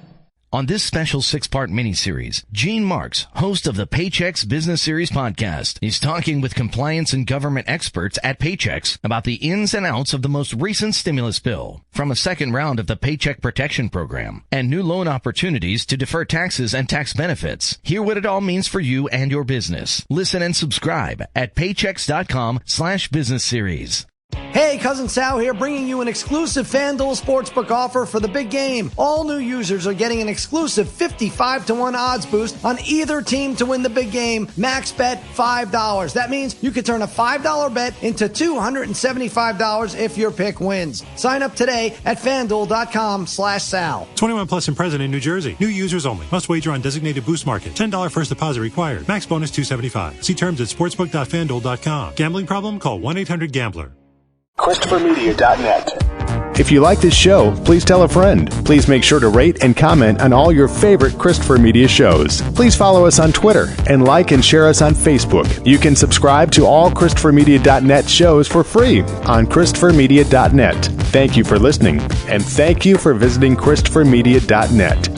Speaker 14: On this special 6-part miniseries, Gene Marks, host of the Paychex Business Series podcast, is talking with compliance and government experts at Paychex about the ins and outs of the most recent stimulus bill, from a second round of the Paycheck Protection Program, and new loan opportunities to defer taxes and tax benefits. Hear what it all means for you and your business. Listen and subscribe at paychex.com/business series.
Speaker 4: Hey, Cousin Sal here, bringing you an exclusive FanDuel Sportsbook offer for the big game. All new users are getting an exclusive 55-1 odds boost on either team to win the big game. Max bet $5. That means you could turn a $5 bet into $275 if your pick wins. Sign up today at FanDuel.com/Sal.
Speaker 5: 21 plus and present in New Jersey. New users only. Must wager on designated boost market. $10 first deposit required. Max bonus $275. See terms at sportsbook.fanduel.com. Gambling problem? Call 1-800-GAMBLER.
Speaker 6: ChristopherMedia.net.
Speaker 8: If you like this show, please tell a friend. Please make sure to rate and comment on all your favorite Christopher Media shows. Please follow us on Twitter and like and share us on Facebook. You can subscribe to all ChristopherMedia.net shows for free on ChristopherMedia.net. Thank you for listening, and thank you for visiting ChristopherMedia.net.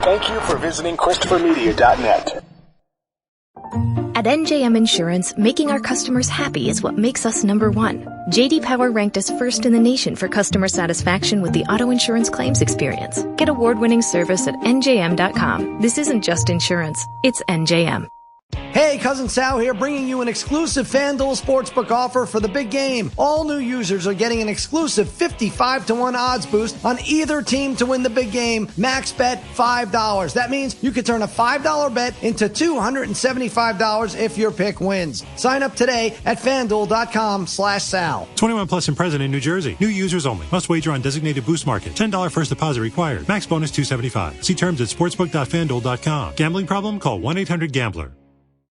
Speaker 6: Thank you for visiting ChristopherMedia.net.
Speaker 2: At NJM Insurance, making our customers happy is what makes us number one. J.D. Power ranked us first in the nation for customer satisfaction with the auto insurance claims experience. Get award-winning service at njm.com. This isn't just insurance, it's NJM.
Speaker 4: Hey, Cousin Sal here, bringing you an exclusive FanDuel Sportsbook offer for the big game. All new users are getting an exclusive 55-1 odds boost on either team to win the big game. Max bet $5. That means you could turn a $5 bet into $275 if your pick wins. Sign up today at FanDuel.com/Sal.
Speaker 5: 21 plus and present in New Jersey. New users only. Must wager on designated boost market. $10 first deposit required. Max bonus $275. See terms at sportsbook.fanduel.com. Gambling problem? Call 1-800-GAMBLER.